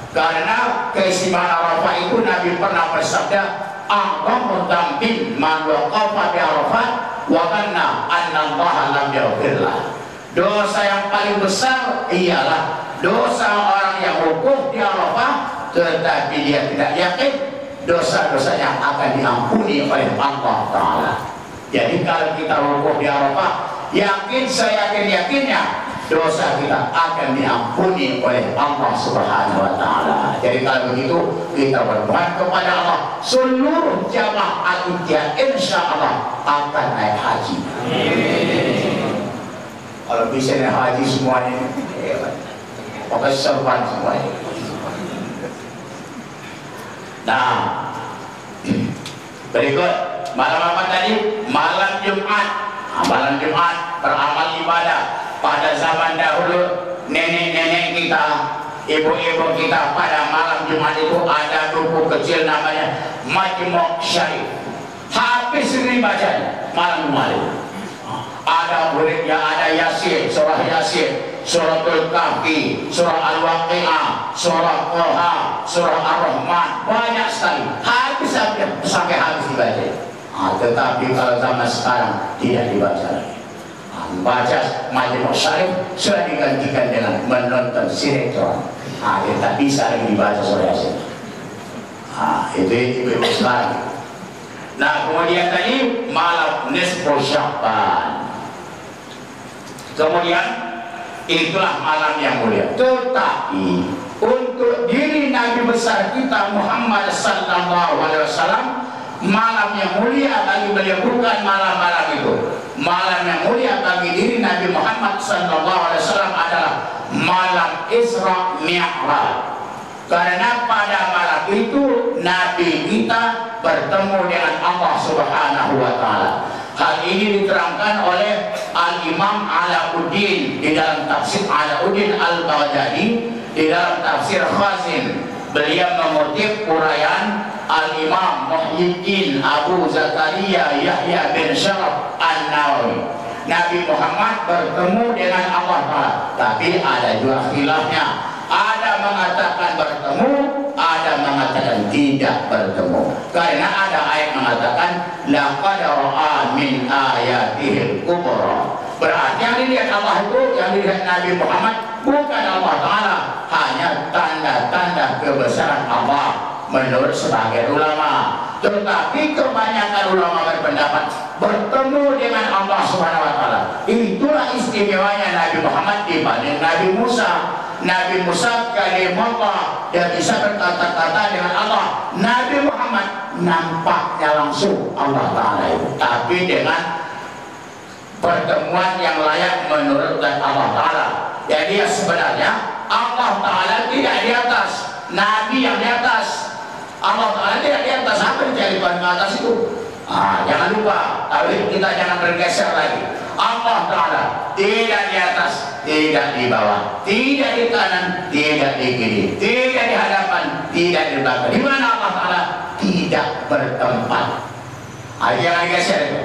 Karena keistimewaan Arafah itu Nabi pernah bersabda, "A'dhamu dzambin man waqafa bi Arafah wa dhanna anna Allah lam yaghfirlah." Dosa yang paling besar ialah dosa orang yang wukuf di Arafah tetapi dia tidak yakin dosa-dosanya akan diampuni oleh Allah Ta'ala. Jadi kalau kita wukuf di Arafah, yakin seyakin-yakinnya dosa kita akan diampuni oleh Allah Subhanahu wa Ta'ala. Jadi kalau begitu kita berdoa kepada Allah, seluruh jamaah al-Ittihad insya Allah akan naik haji. Kalau bisa naik haji semuanya, pakai serban semuanya. Nah, berikut malam apa tadi? Malam Jumat. Malam Jumat beramal ibadah. Pada zaman dahulu nenek-nenek kita, ibu-ibu kita pada malam Jumat itu ada buku kecil namanya Majmu' Syarif. Habis ini bacanya malam Jumat itu. Ada muridnya, ada Yasin, surah Yasin, suratul Kahfi, surah Al-Waqi'ah, surah Toha, surah Ar-Rahman, banyak sekali. Habis sampai habis dibaca. Tetapi kalau zaman sekarang tidak dibaca lagi. Baca Majmu' Syarif sudah digantikan dengan menonton sinetron. Tak bisa lagi dibaca surah Yasin. Itu sekarang. Nah kemudian tadi malam nisfu Sya'ban. Kemudian itulah malam yang mulia. Tetapi untuk diri Nabi besar kita Muhammad sallallahu alaihi wasallam. Malam yang mulia bagi beliau bukan malam-malam itu. Malam yang mulia bagi diri Nabi Muhammad sallallahu alaihi wasallam adalah malam Isra Mi'raj. Karena pada malam itu Nabi kita bertemu dengan Allah Subhanahu wa taala. Hal ini diterangkan oleh Al-Imam Alauddin di dalam tafsir Alauddin Al-Baghdadi, di dalam tafsir Khazin. Beliau mengutip uraian Al-Imam Muhyiddin Abu Zakaria Yahya bin Syaraf An-Nawawi. Nabi Muhammad bertemu dengan Allah Ta'ala, tapi ada juga khilafnya. Ada mengatakan bertemu, ada mengatakan tidak bertemu. Karena ada ayat mengatakan laqad ra'a min ayatihil kubra. Berarti yang dilihat Allah itu, yang dilihat Nabi Muhammad bukan Allah Ta'ala, hanya tanda-tanda kebesaran Allah menurut sebagian ulama. Tetapi kebanyakan ulama berpendapat bertemu dengan Allah Subhanahu wa taala. Itulah istimewanya Nabi Muhammad dibanding Nabi Musa. Nabi Musa kalimullah, dia bisa berkata-kata dengan Allah. Nabi Muhammad nampaknya langsung Allah Ta'ala itu, tapi dengan pertemuan yang layak menurut Allah Ta'ala. Jadi sebenarnya Allah Ta'ala tidak di atas, Nabi yang di atas. Allah Ta'ala tidak di atas. Apa dicari Tuhan ke atas itu? Jangan lupa, tapi kita jangan bergeser lagi. Allah Ta'ala tidak di atas, tidak di bawah, tidak di kanan, tidak di kiri, tidak di hadapan, tidak di belakang. Di mana Allah Ta'ala tidak bertempat. Jangan geser itu.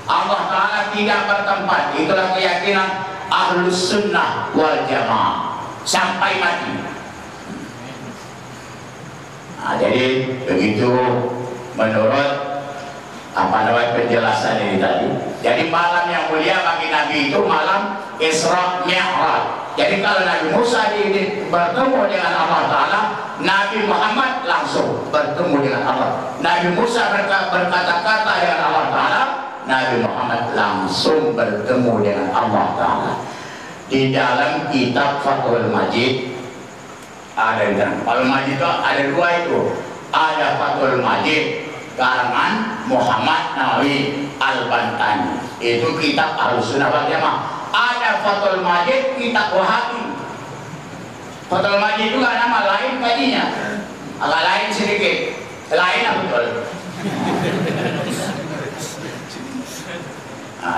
Allah Ta'ala tidak bertempat. Itulah keyakinan Ahlus Sunnah wal Jamaah sampai mati. Jadi begitu menurut penjelasan ini tadi. Jadi malam yang mulia bagi Nabi itu malam Isra Mi'raj. Jadi kalau Nabi Musa bertemu dengan Allah Ta'ala, Nabi Muhammad langsung bertemu dengan Allah. Nabi Musa berkata-kata dengan Allah Ta'ala, Nabi Muhammad langsung bertemu dengan Allah Ta'ala. Di dalam kitab Fathul Majid ada di dalam Fathul Majid itu ada dua itu. Ada Fathul Majid karangan Muhammad Nawawi Al-Bantani, itu kitab Ahlussunnah wal Jamaah. Ada Fathul Majid kitab Wahabi. Fathul Majid juga nama lain tadinya, agak lain sedikit, lain apa betul.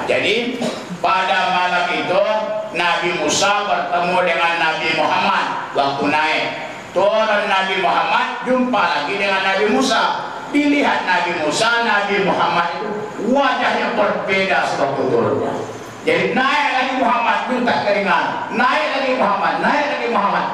Jadi pada malam itu Nabi Musa bertemu dengan Nabi Muhammad waktu naik. Turun Nabi Muhammad, jumpa lagi dengan Nabi Musa. Dilihat Nabi Musa, Nabi Muhammad itu wajahnya berbeda sewaktu turunnya. Jadi naik lagi Muhammad, minta keringan, naik lagi Muhammad, naik lagi Muhammad.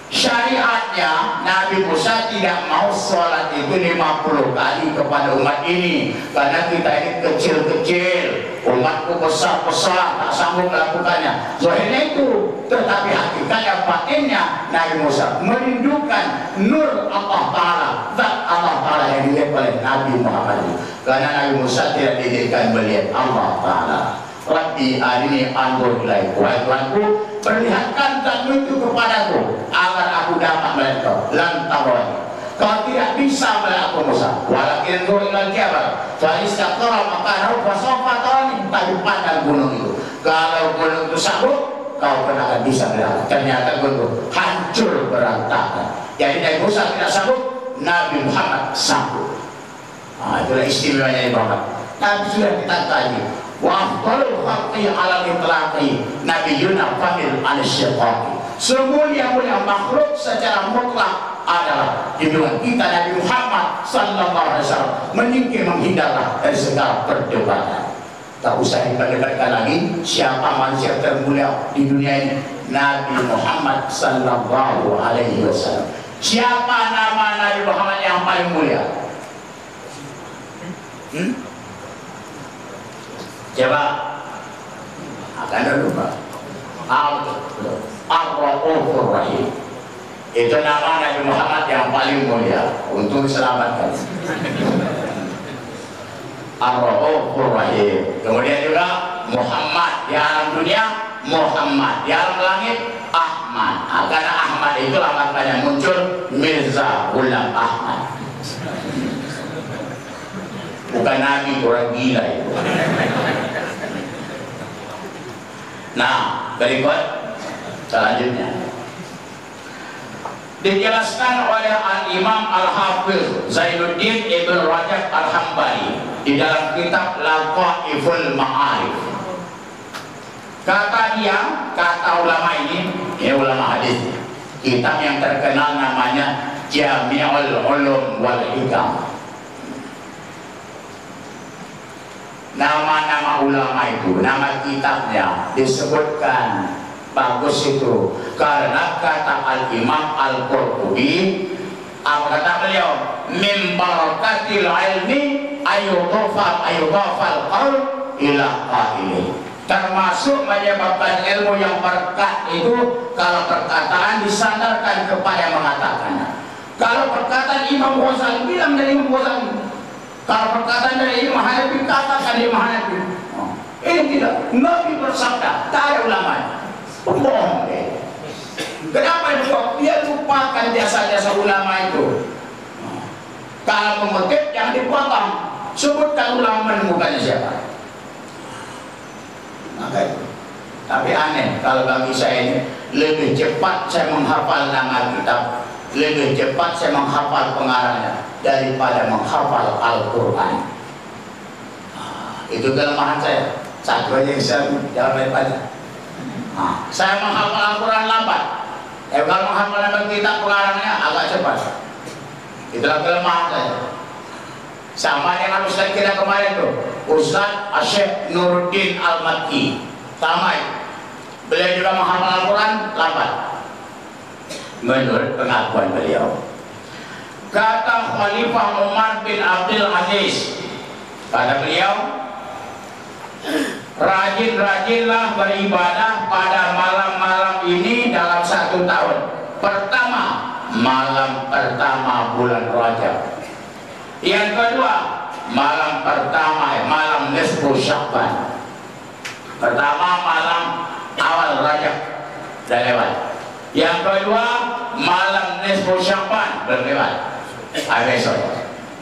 Syariatnya Nabi Musa tidak mau sholat itu 50 kali kepada umat ini, karena kita ini kecil-kecil, umatku besar-besar tak sanggup melakukannya. Soalnya itu, tetapi hakikatnya batinnya Nabi Musa merindukan nur Allah Ta'ala, zat Allah Ta'ala yang dilihat oleh Nabi Muhammad. Karena Nabi Musa tidak dijadikan melihat Allah Ta'ala. Rabbi arini anzur ilaik, wahai Tuhanku, perlihatkan zat-Mu itu kepadaku agar aku dapat melihat Kau. Lan tarani, Kau tidak bisa melihat aku Musa. Walakin anzur ilal jabal fa istaqara makanahu fa sawfa tarani. Tapi pandang gunung itu, kalau gunung itu sanggup, kau pernah akan bisa melihat. Ternyata gunung hancur berantakan. Jadi Nabi Musa tidak sanggup, Nabi Muhammad sanggup. Itulah istimewanya Muhammad. Tapi sudah kita kaji. Wa afdalul khalqi ala itlaqi nabiyuna fadil al-syiqaqi. Semulia-mulia makhluk secara mutlak adalah junjungan kita Nabi Muhammad sallallahu alaihi wasallam. Menghindarlah dari segala perdebatan. Tak usah diperdebatkan lagi siapa manusia termulia di dunia ini. Nabi Muhammad sallallahu alaihi wasallam. Siapa nama Nabi Muhammad yang paling mulia? Coba akan lupa. Ar-Raufur Rahim. Itu nama Nabi Muhammad yang paling mulia untuk diselamatkan. Ar-Raufur Rahim. Kemudian juga Muhammad di alam dunia, Muhammad di alam langit, Ahmad Ahmad. Karena Ahmad itu lama-lama muncul Mirza Ghulam Ahmad. Bukan Nabi, orang gila itu. Nah, berikut selanjutnya dijelaskan oleh Al-Imam Al-Hafiz Zainuddin Ibn Rajab Al-Hambali di dalam kitab Laqaiful Ma'arif. Kata dia, kata ulama ini ulama hadis, kitab yang terkenal namanya Jami'ul Ulum wal Hikam. Nama-nama ulama itu, nama kitabnya disebutkan bagus itu karena kata Al-Imam Al-Qurtubi, apa kata beliau, min barakatil ilmi ayyudhafal qaul ila qaili. Termasuk menyebabkan ilmu yang berkah itu kalau perkataan disandarkan kepada yang mengatakannya. Kalau perkataan Imam Ghazali, bilang dari Imam Ghazali. Kalau perkataan dari Imam Hanafi, katakan Imam Hanafi. Ini tidak, Nabi bersabda, tak ada ulamanya. Bohong. Kenapa itu? Dia lupakan jasa-jasa ulama itu. Kalau mengutip jangan dipotong, sebutkan ulama menemukannya siapa. Maka itu. Tapi aneh kalau bagi saya ini, lebih cepat saya menghafal nama kitab, lebih cepat saya menghafal pengarangnya daripada menghafal Al-Quran. Itu kelemahan saya. Satu aja yang saya jawab daripada. Saya menghafal Al-Quran lambat. Kalau menghafal nama kitab pengarangnya agak cepat. Itulah kelemahan saya. Sama yang Ustaz kita kemarin tuh, Ustaz Syekh Nuruddin Al-Makki. Sama. Beliau juga menghafal Al-Quran lambat. Menurut pengakuan beliau. Kata Khalifah Umar bin Abdul Aziz, kata beliau, rajin-rajinlah beribadah pada malam-malam ini dalam 1 tahun. Pertama, malam pertama bulan Rajab. Yang kedua, malam pertama, malam nisfu Sya'ban. Pertama, malam awal Rajab, sudah lewat. Yang kedua, malam nisfu Sya'ban, belum lewat. Besok,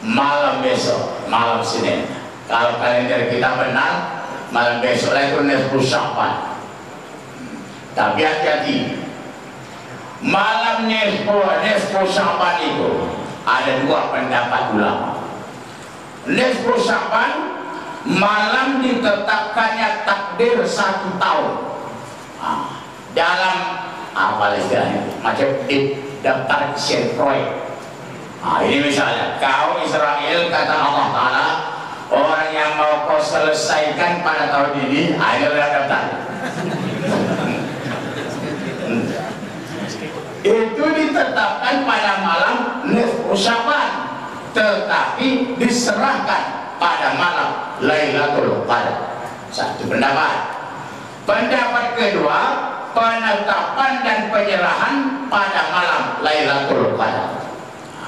malam besok, malam Senin. Kalau kalender kita benar, malam besok itu nisfu Sya'ban. Tapi hati-hati, malam nisfu Sya'ban itu ada 2 pendapat ulama. Nisfu Sya'ban, malam ditetapkannya takdir 1 tahun. Dalam apa istilahnya, macam di daftar Shelfroy. Ini misalnya, kau Israel, kata Allah Ta'ala, orang yang mau kau selesaikan pada tahun ini, ayo daftar. Itu ditetapkan pada malam nisfu Sya'ban, tetapi diserahkan pada malam Lailatul Qadar. Satu pendapat. Pendapat kedua, penetapan dan penyerahan pada malam Lailatul Qadar.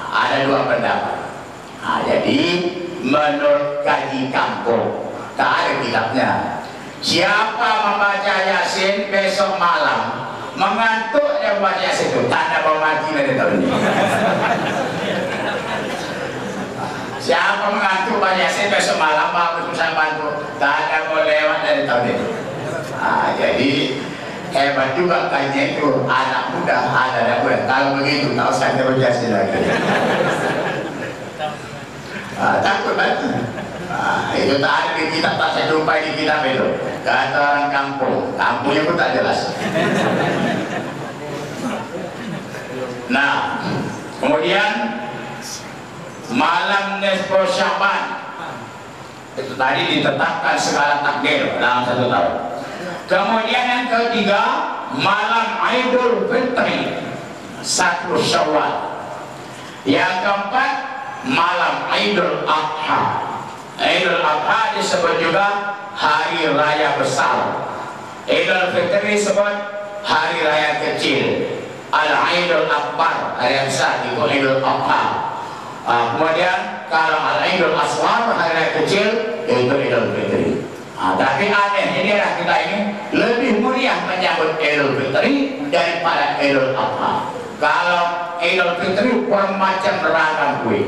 Ada 2 pendapat. Jadi menurut kaji kampung, tak ada kitabnya. Siapa membaca Yasin besok malam, mengantuk yang baca Yasin itu tanda mau mati dari tahun ini. Siapa mengantuk baca Yasin besok malam, bagus bisa bantu, tanda mau lewat dari tahun ini. Jadi hebat juga kajian itu, anak muda, anak muda. Kalau begitu, tak usah terus Yasin lagi. Takut banget. Itu tak ada di kitab, tak saya jumpai di kitab itu. Kata orang kampung, kampungnya pun tak jelas. Nah, kemudian malam nisfu Sya'ban itu tadi ditetapkan skala takdir dalam 1 tahun. Kemudian yang ketiga, malam Idul Fitri 1 Syawal. Yang keempat, malam Idul Adha. Idul Adha disebut juga hari raya besar. Idul Fitri disebut hari raya kecil. Al-Idul Akbar, hari yang besar, itu Idul Adha. Kemudian kalau Al-Idul Asghar, hari raya kecil, itu Idul Fitri. Tapi aneh, ini kita ini lebih meriah menyambut Idul Fitri daripada Idul Adha. Kalau Idul Fitri bermacam ragam kue,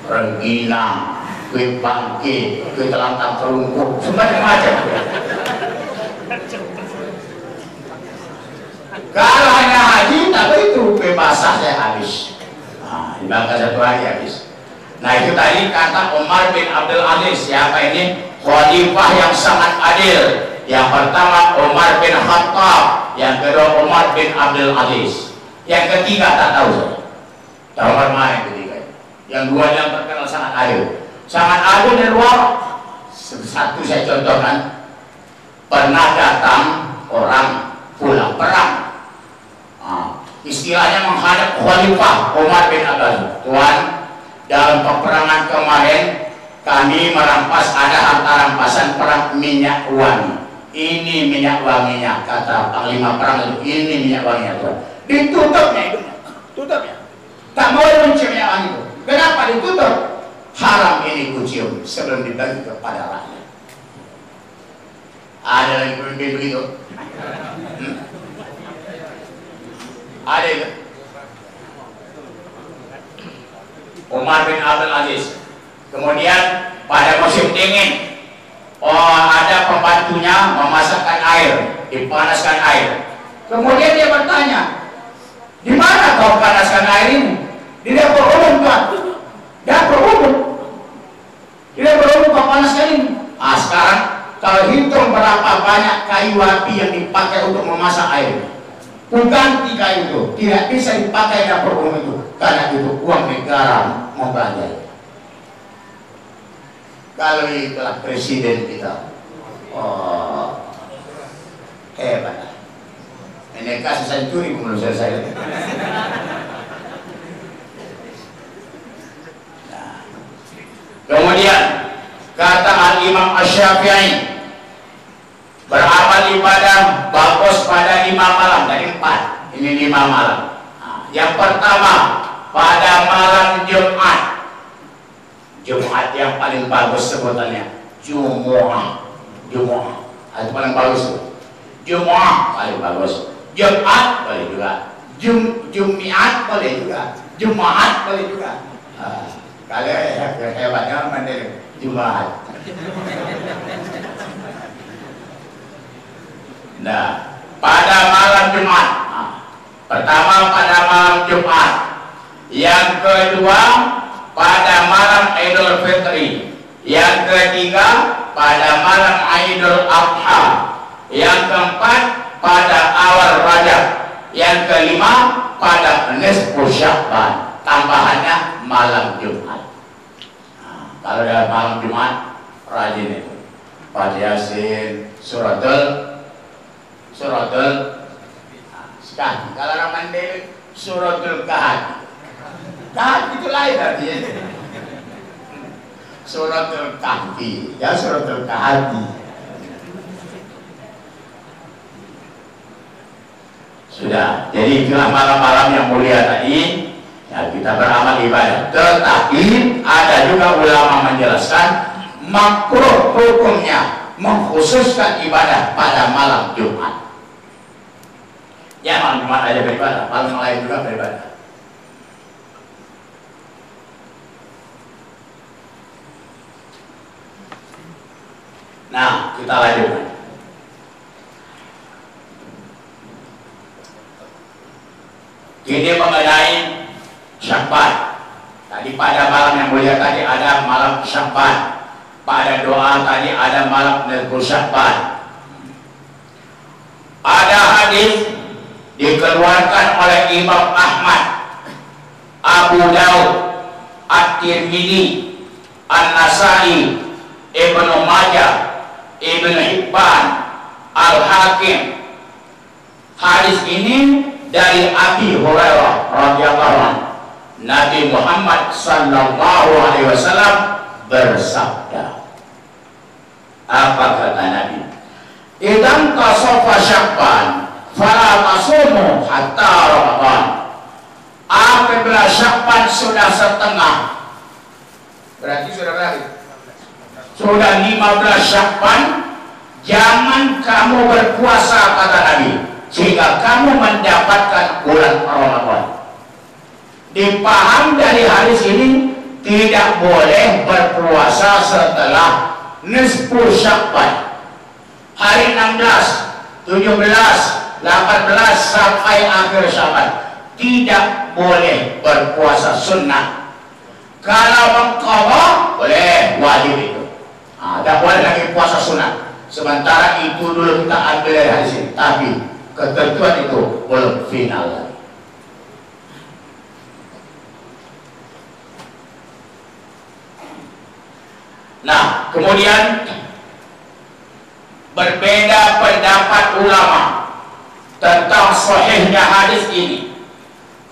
rengginang, kue bangkit, kue telantang terungkup, semacam-macam. Kalau hanya haji, tapi itu kue basah saya habis. Nah, dimakan satu hari habis. Nah itu tadi kata Umar bin Abdul Aziz. Siapa ini? Khalifah yang sangat adil. Yang pertama Umar bin Khattab, yang kedua Umar bin Abdul Aziz, yang ketiga tak tahu saya. Tahu mana yang ketiga? Yang dua yang terkenal sangat adil. Sangat adil dari luar. Satu saya contohkan. Pernah datang orang pulang perang. Nah, istilahnya menghadap Khalifah Umar bin Abdul Aziz. Tuan, dalam peperangan kemarin kami merampas, ada harta rampasan perang minyak wangi. Ini minyak wanginya, kata panglima perang itu. Ini minyak wanginya Tuhan. Ditutupnya hidungnya, tutupnya. Tak mau mencium minyak wangi itu. Kenapa ditutup? Haram ini kucium sebelum dibagi kepada rakyat. Ada yang pemimpin begitu? Ada itu? Umar bin Abdul Aziz. Kemudian pada musim dingin, ada pembantunya memasakkan air, dipanaskan air. Kemudian dia bertanya, di mana kau panaskan air ini? Di dapur umum Tuan. Dapur umum. Di dapur umum kau panaskan ini. Ah, sekarang kalau hitung berapa banyak kayu api yang dipakai untuk memasak air, ku ganti kayu itu, tidak bisa dipakai dapur umum itu, karena itu uang negara membayar. Kalau itulah presiden kita, oh hebat. Ini kasus senturi menurut saya. Nah. Kemudian kata Al-Imam Asy-Syafi'i, beramal ibadah bagus pada 5 malam dari 4. Ini 5 malam. Nah, yang pertama pada malam Jumat. Jumat yang paling bagus sebutannya Jumu'ah. Jumu'ah itu paling bagus. Jumu'ah paling bagus. Jumat boleh juga. Jumiat boleh juga. Jumat boleh juga. Kalau hebatnya mandiri Jumat. Nah, pada malam Jumat. Pertama pada malam Jumat. Yang kedua pada malam Idul Fitri. Yang ketiga pada malam Idul Adha. Yang keempat pada awal Rajab. Yang kelima pada nisfu Sya'ban. Tambahannya malam Jumat. Nah, kalau dalam malam Jumat rajin itu Baca Yasin, suratul Kahfi. Kalau orang Mandailing suratul Kahfi. Kahfi itu lain artinya. Suratul Kahfi, ya suratul Kahfi. Sudah, jadi itulah malam-malam yang mulia tadi. Ya, kita beramal ibadah. Tetapi ada juga ulama menjelaskan makruh hukumnya mengkhususkan ibadah pada malam Jumat. Ya, malam Jumat aja beribadah, malam lain juga beribadah. Nah, kita lanjutkan. Ini mengenai Sya'ban. Tadi pada malam yang mulia tadi ada malam Sya'ban. Pada doa tadi ada malam nisfu Sya'ban. Ada hadis dikeluarkan oleh Imam Ahmad, Abu Daud, At-Tirmidzi, An-Nasai, Ibnu Majah, Ibnu Hibban, Al-Hakim. Hadis ini dari Abi Hurairah radhiyallahu anhu. Nabi Muhammad sallallahu alaihi wasallam bersabda. Apa kata Nabi? Idan tasafa Sya'ban fala tasumu hatta Ramadan. Apabila Sya'ban sudah setengah, berarti sudah berapa? Sudah 15 Sya'ban, jangan kamu berpuasa, kata Nabi. sehingga kamu mendapatkan bulan Ramadan. Dipaham dari hadis ini, tidak boleh berpuasa setelah nisfu Sya'ban. Hari 16, 17, 18 sampai akhir Sya'ban tidak boleh berpuasa sunnah. Kalau mengqadha boleh, wajib itu. Tak boleh lagi puasa sunnah. Sementara itu dulu kita ambil dari hadis ini, tapi ketentuan itu belum final. Nah, kemudian berbeda pendapat ulama tentang sahihnya hadis ini.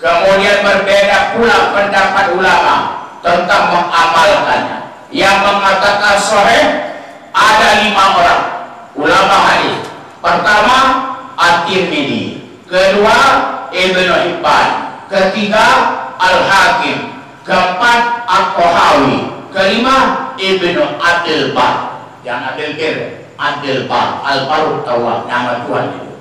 Kemudian berbeda pula pendapat ulama tentang mengamalkannya. Yang mengatakan sahih ada 5 orang ulama hadis. Pertama, At-Tirmidzi, kedua Ibnu Hibban, ketiga Al-Hakim, keempat At-Tahawi, kelima Ibnu Abdul Bar. Yang Abdul Bir, Abdul Bar, Al-Barut Tawab, nama Tuhan itu.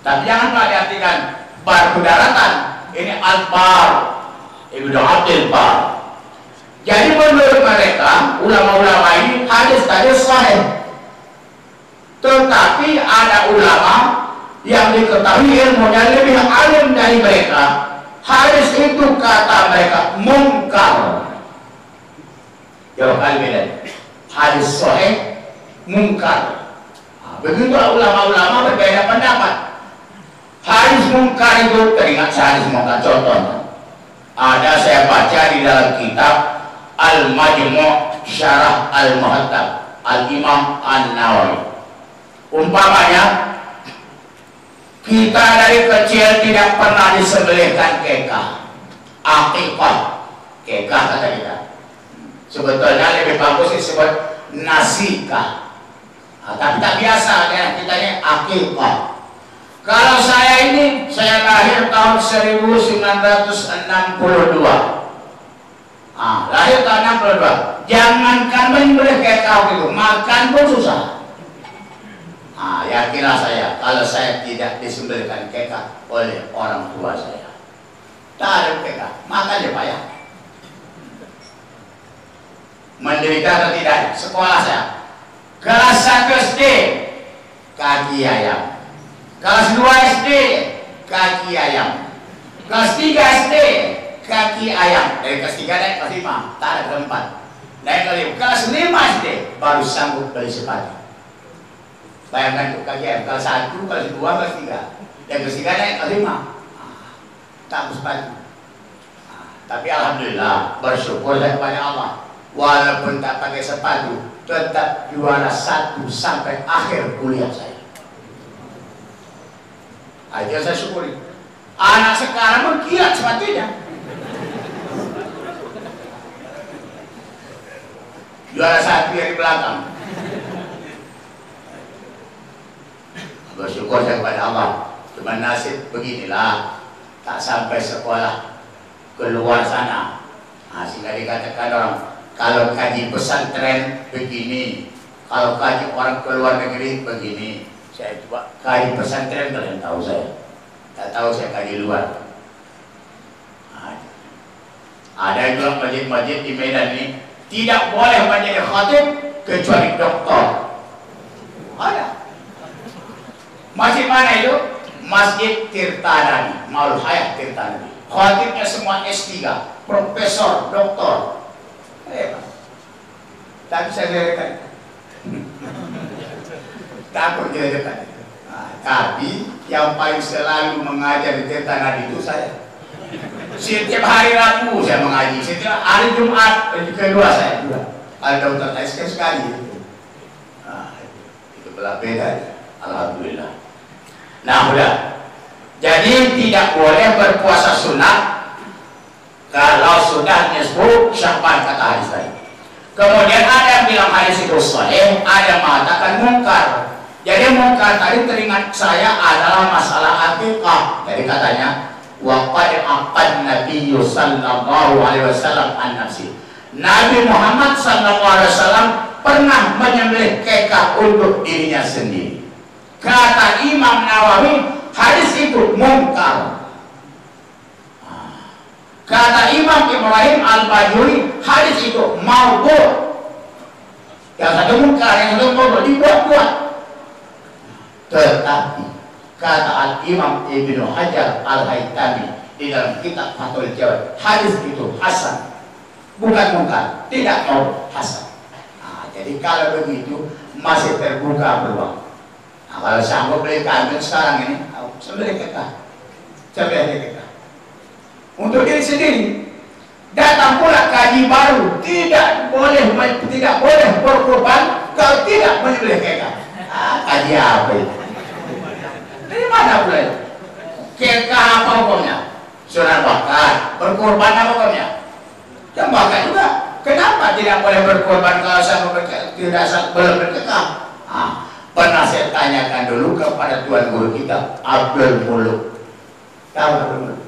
Tapi janganlah diartikan bar daratan. Ini Al-Bar, Ibnu Abdul Bar. Jadi menurut mereka, ulama-ulama ini hadis tadi sahih. Tetapi ada ulama yang diketahui ilmunya lebih alim dari mereka. Hadis itu kata mereka mungkar. Jauh kali beda. Hadis sahih, mungkar. Begitulah ulama-ulama berbeda pendapat. Hadis mungkar itu, teringat hadis mungkar contohnya. Ada saya baca di dalam kitab Al-Majmu' Syarah Al-Muhattab Al-Imam An-Nawawi. Umpamanya, kita dari kecil tidak pernah disembelihkan kekah, akikah, kekah kata kita. Sebetulnya lebih bagus disebut nasikah. Tapi tak biasa ya, kita ini akikah. Kalau saya ini, saya lahir tahun 1962. Lahir tahun 62. Jangankan menyembelih kekah itu, makan pun susah. Yakinlah saya, kalau saya tidak disembelihkan kekah oleh orang tua saya, tak ada kekah, makan dia payah. Menderita atau tidak? Sekolah saya kelas 1 SD kaki ayam, kelas 2 SD kaki ayam, kelas 3 SD kaki ayam. Dari kelas 3 naik kelas 5, tak ada keempat. Naik kelas 5 SD baru sanggup beli sepatu. Bayangkan untuk kaki ayam, kelas 1, kelas 2, kelas 3. Dan kelas 3 naik kelas 5, tak sepatu. Tapi alhamdulillah, bersyukur saya kepada Allah. Walaupun tak pakai sepatu, tetap juara 1 sampai akhir kuliah saya. Aja saya syukuri. Anak sekarang mengkilat sepatunya. Juara 1 yang di belakang. Bersyukur saya kepada Allah. Cuma nasib beginilah, tak sampai sekolah keluar sana. Sehingga dikatakan orang, kalau kaji pesantren begini, kalau kaji orang keluar negeri begini. Saya coba kaji pesantren, kalian tahu saya. Tak tahu saya kaji luar. Ada juga masjid-masjid di Medan ini tidak boleh menjadi khatib kecuali doktor. Ada. Masjid mana itu? Masjid Tirtanani, Maul Hayat Tirtanani. Khatibnya semua S3, profesor, doktor. Tapi saya lihat takut dia dekat. Tapi yang paling selalu mengajar di Tirtanani itu saya. Setiap hari Rabu saya mengaji, setiap hari Jumat kedua saya juga. Ada dokter sekali. Itu berbeda. Alhamdulillah. Nah, udah. Jadi tidak boleh berpuasa sunat kalau sudah nisfu Sya'ban kata hadis tadi. Kemudian ada yang bilang hadis itu sahih, ada yang mengatakan mungkar. Jadi mungkar tadi teringat saya adalah masalah akikah. Jadi katanya waqad aqad Nabi sallallahu alaihi wasallam an-nafsi. Nabi Muhammad sallallahu alaihi wasallam pernah menyembelih kekah untuk dirinya sendiri. Kata Imam Nawawi, hadis itu mungkar. Kata Imam Ibrahim Al-Bajuri, hadis itu maudhu'. Yang satu mungkar, yang satu maudhu', dibuat-buat. Tetapi kata Al-Imam Ibnu Hajar Al-Haytami di dalam kitab Fathul Jawad, hadis itu hasan, bukan mungkar, tidak mau hasan. Nah, jadi kalau begitu masih terbuka peluang. Nah, kalau sanggup beli kambing sekarang ini, sembelih kita, untuk diri sendiri. Datang pula kaji baru, tidak boleh berkorban kalau tidak menyembelih kekah. Kaji apa itu? Dari mana pula itu? Kekah apa hukumnya? Sunan bakar, berkorban apa hukumnya? Yang bakar juga. Kenapa tidak boleh berkorban kalau tidak boleh berkekah? Pernah saya tanyakan dulu kepada tuan guru kita, Abdul Muluk. Tahu Abdul Muluk?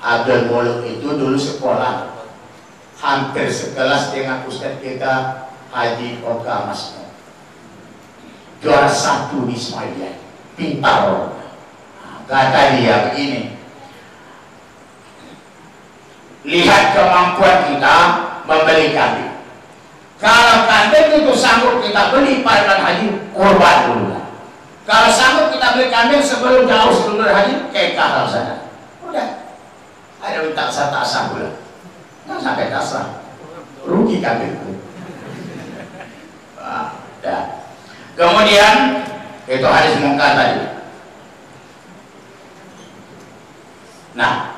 Abdul Muluk itu dulu sekolah hampir sekelas dengan ustadz kita Haji Oka Masmo. Juara 1 di Ismailiyah, pintar. Kata dia begini, lihat kemampuan kita membeli kambing. Kalau kambing itu sanggup kita beli pada haji, kurban dulu. Kalau sanggup kita beli kambing sebelum haji, kekah sana. Udah. Ada minta tak pula. Nggak sampai tasah. Rugi kambing itu. Kemudian itu hadis mungkar tadi. Nah,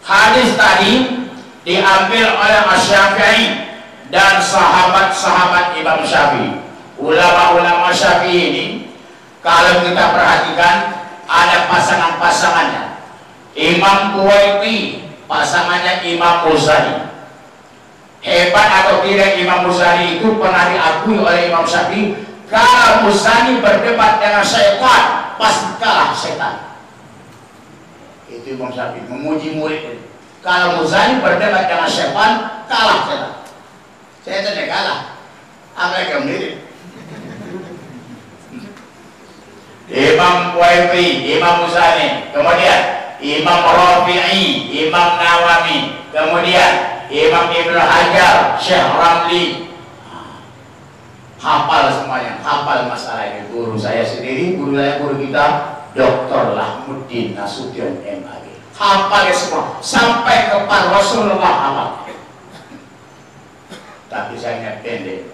hadis tadi diambil oleh Asy-Syafi'i dan sahabat-sahabat Imam Syafi'i. Ulama-ulama Syafi'i ini kalau kita perhatikan ada pasangan-pasangannya. Imam Buwaiti pasangannya Imam Muzani. Hebat atau tidak Imam Muzani itu pernah diakui oleh Imam Syafi'i. Kalau Muzani berdebat dengan syaitan, pasti kalah setan. Itu Imam Syafi'i memuji murid. Kalau Muzani berdebat dengan syaitan, kalah setan. Setan dia kalah. Apa yang mirip? Imam Buwaiti, Imam Muzani, kemudian Imam Rafi'i, Imam Nawawi, kemudian Imam Ibnu Hajar, Syekh Ramli. Hafal semuanya, hafal masalah ini. Guru saya sendiri, guru kita Dr. Lahmuddin Nasution MAG. Hafal semua, sampai ke Pak Rasulullah hafal. Tapi saya pendek.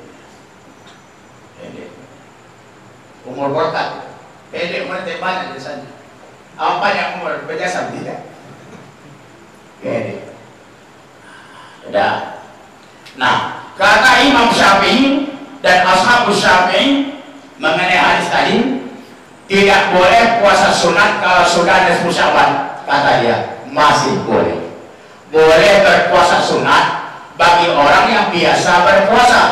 Umur berkat, pendek umur banyak di sana. Apa yang umur berjasa tidak? Pendek. Sudah. Nah, kata Imam Syafi'i dan Ashabus Syafi'i mengenai hadis tadi, tidak boleh puasa sunat kalau sudah ada Syawal. Kata dia, masih boleh. Boleh berpuasa sunat bagi orang yang biasa berpuasa.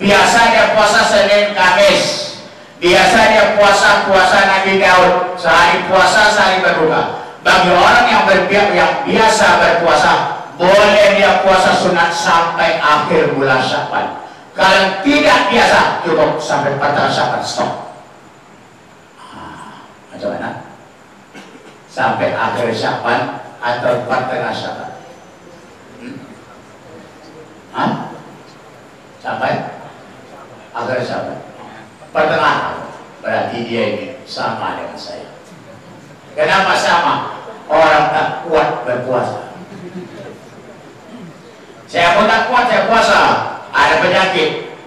Biasa dia puasa Senin Kamis. Biasa dia puasa Nabi Daud, sehari puasa sehari berbuka. Bagi orang yang biasa berpuasa, boleh dia puasa sunat sampai akhir bulan Syawal. Kalau tidak biasa, cukup sampai pertengahan Syawal, stop. Macam mana? Sampai akhir Syawal atau pertengahan Syawal? Sampai akhir Syawal. Pertengahan, berarti dia ini sama dengan saya. Kenapa sama? Orang tak kuat berpuasa. Saya pun tak kuat, saya puasa. Ada penyakit.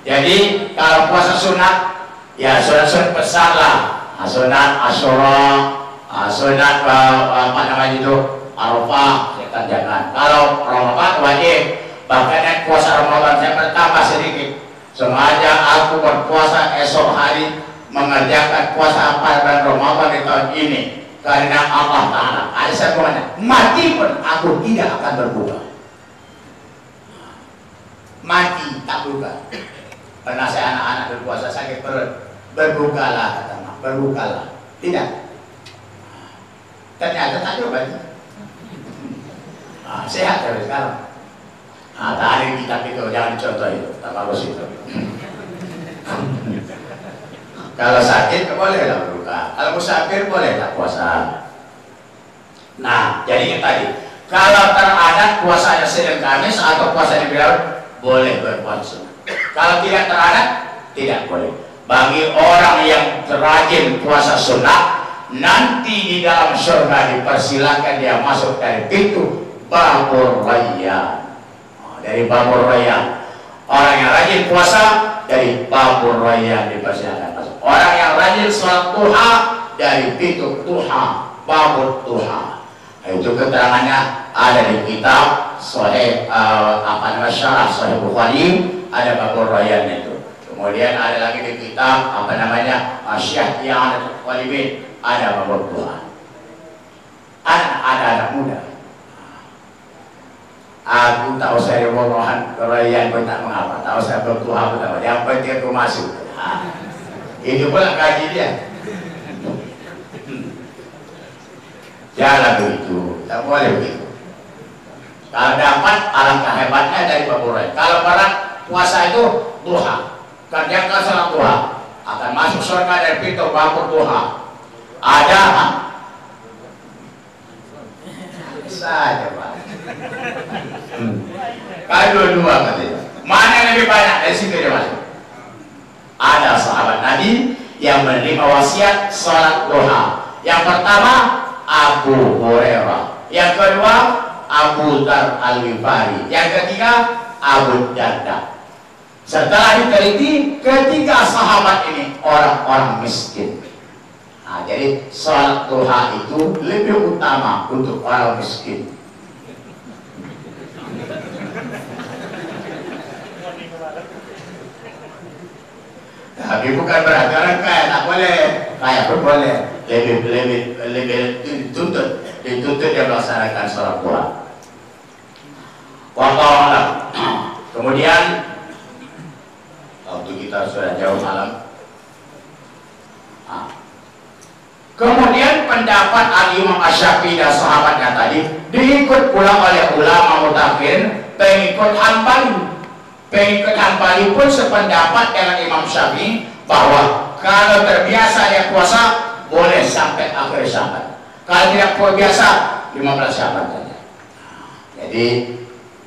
Jadi kalau puasa sunat, ya sunat besar lah. Sunat Asyura, sunat apa namanya itu, Arafah, ya kan jangan. Kalau Ramadan wajib. Bahkan puasa Ramadan saya bertambah sedikit. Sengaja aku berpuasa esok hari mengerjakan puasa pada Ramadan di tahun ini karena Allah Ta'ala. Ada semuanya. Mati pun aku tidak akan berbuka. Mati tak buka. Pernah saya anak-anak berpuasa sakit perut, berbukalah kata mak, berbukalah. Tidak. Ternyata tak coba. Sehat dari sekarang. Tadi kitab itu jangan dicontoh itu, tak bagus itu. Kalau sakit bolehlah berbuka. Kalau musafir boleh tak puasa. Nah, jadi tadi kalau teradat puasanya Senin Kamis atau puasa di bulan boleh berpuasa. Kalau tidak teradat tidak boleh. Bagi orang yang rajin puasa sunnah, nanti di dalam surga dipersilakan dia masuk dari pintu Babur Rayyan. Dari Babur Rayyan. Orang yang rajin puasa dari Babur Rayyan dipersilakan masuk. Orang yang rajin sholat duha dari pintu duha, Babur duha. Itu keterangannya ada di kitab Sahih Syarah Sahih Bukhari, ada Babur Rayyan itu. Kemudian ada lagi di kitab Syekh Ya'ad Walibin, ada Babur duha. Ada anak muda. Aku tak usah ribuan Rayyan pun tak mengapa, tak usah bertuha pun tak mengapa. Yang penting aku masuk. Itu pula gaji dia. Jangan begitu, tak boleh begitu. Kalau dapat alangkah hebatnya dari Babur Rayyan. Kalau para puasa itu duha, kerjakan salat duha, akan masuk surga dari pintu Babur duha. Ada saja Pak. Kalau dua-dua katanya. Mana yang lebih banyak dari situ dia masuk. Ada sahabat Nabi yang menerima wasiat salat duha. Yang pertama Abu Hurairah, yang kedua Abu Dzar Al-Ghifari, yang ketiga Abu Darda. Setelah diteliti, ketiga sahabat ini orang-orang miskin. Nah, jadi salat duha itu lebih utama untuk orang miskin. Tapi bukan berarti orang kaya tak boleh, kaya pun boleh. Lebih dituntut dia melaksanakan sholat duha. Wallahu a'lam. Kemudian waktu kita sudah jauh malam. Kemudian pendapat Al-Imam Asy-Syafi'i dan sahabatnya tadi diikut pula oleh ulama mutaakhirin, pengikut Hambali. Pengikut Hambali pun sependapat dengan Imam Syafi'i bahwa kalau terbiasa dia puasa boleh sampai akhir Syaban. Kalau tidak terbiasa 15 Syaban saja. Jadi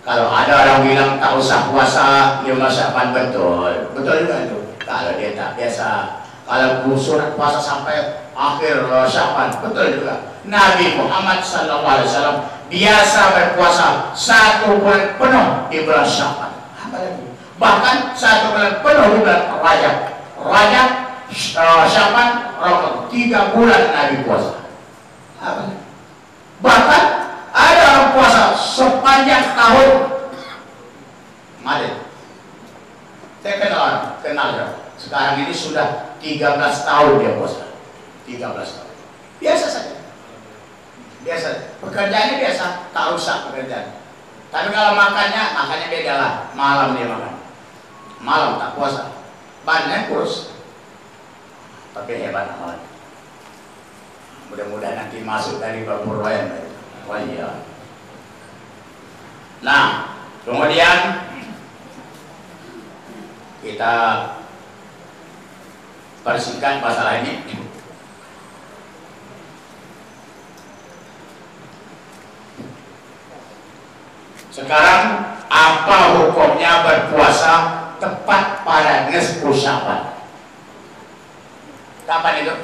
kalau ada orang bilang tak usah puasa 15 Syaban, betul juga itu. Kalau dia tak biasa, kalau surat puasa sampai akhir Syaban, betul juga. Nabi Muhammad SAW biasa berpuasa 1 bulan penuh di bulan Syaban. Bahkan 1 bulan penuh di bulan Rajab, Syaban, Ramadan, 3 bulan Nabi puasa. Bahkan ada orang puasa sepanjang tahun. Mari, saya kenal ya. Sekarang ini sudah 13 tahun dia puasa. 13 tahun. Biasa saja. Biasa. Pekerjaannya biasa, tak rusak pekerjaan. Tapi kalau makannya beda lah. Malam dia makan. Malam tak puasa. Badannya kurus. Tapi hebat amalan. Mudah-mudahan nanti masuk dari Babur Rayyan. Wah iya. Nah, kemudian kita persingkat masalah ini. Sekarang apa hukumnya berpuasa tepat pada nisfu Syaban? Kapan itu?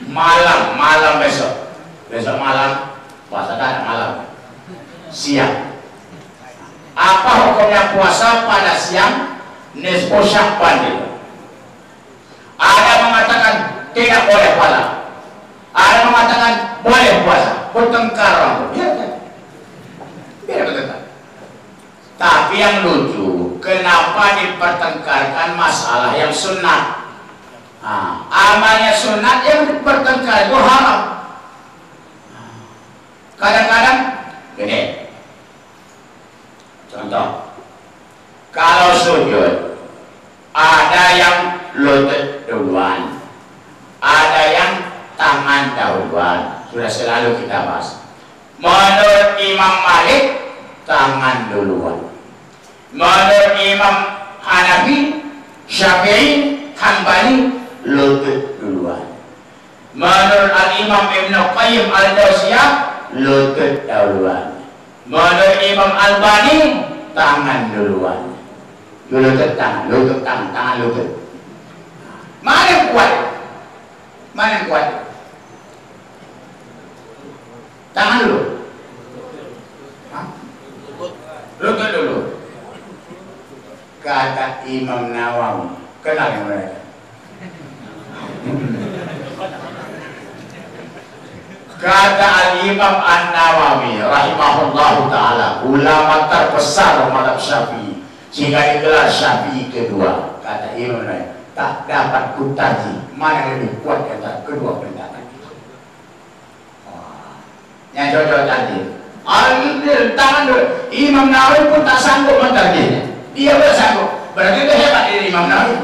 Malam besok malam puasa, kan malam, siang. Apa hukumnya puasa pada siang nisfu Syaban itu? Ada mengatakan tidak boleh puasa, ada mengatakan boleh puasa. Bertengkar orang, biar bertengkar. Tapi yang lucu, kenapa dipertengkarkan masalah yang sunnah? Amalnya sunat yang bertengkar itu haram. Kadang-kadang gini, contoh, kalau sujud ada yang lutut duluan, ada yang tangan dahuluan. Sudah selalu kita bahas. Menurut Imam Malik tangan duluan, menurut Imam Hanafi Syafi'i, Hambali lutut duluan. Menurut Al-Imam Ibn Qayyim Al-Jauziyah lutut duluan. Menurut Imam Albani tangan duluan. Lutut tangan, tangan lutut. Mana yang kuat? Mana yang kuat? Tangan dulu. Lutut dulu. Kata Imam Nawawi, kenal yang mereka? Kata Al-Imam An-Nawawi rahimahullahu ta'ala, ulama terbesar mazhab Syafi'i, sehingga digelar Syafi'i kedua. Kata Imam Nawawi, tak dapat kutaji mana yang lebih kuat antara kedua pendapat itu. Yang cocok tadi tangan dulu. Imam Nawawi pun tak sanggup mentarjinya. Dia bersanggup. Berarti itu hebat dari Imam Nawawi.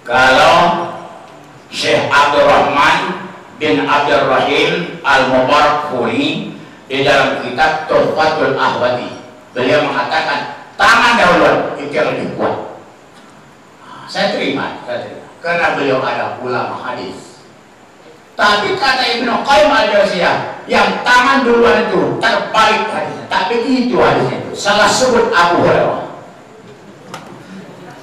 Kalau Syekh Abdurrahman bin Abdul Rahim Al-Mubarakfuri di dalam kitab Tuhfatul Ahwadi, beliau mengatakan tangan dahuluan itu yang lebih kuat. Saya terima, karena beliau ada ulama hadis. Tapi kata Ibnu Qayyim Al-Jauziyah, yang tangan duluan itu terbalik hadisnya. Tapi itu hadisnya itu salah sebut Abu Hurairah.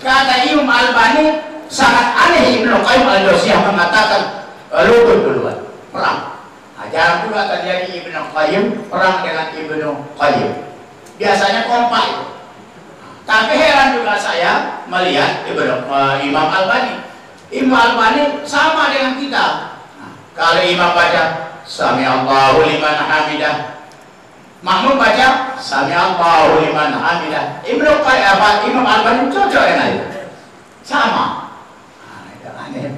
Kata Imam Albani, sangat aneh Ibnu Qayyim Al-Jauziyah mengatakan lutut duluan, perang. Nah, jarang juga terjadi Ibnu Qayyim perang dengan Ibnu Qayyim. Biasanya kompak itu. Tapi heran juga saya melihat Imam Albani. Imam Albani sama dengan kita. Nah, kalau Imam baca Sami Allahu liman hamidah, makmum baca Sami Allahu liman hamidah. Imam Albani cocok dengan itu. Sama. Nah, itu aneh.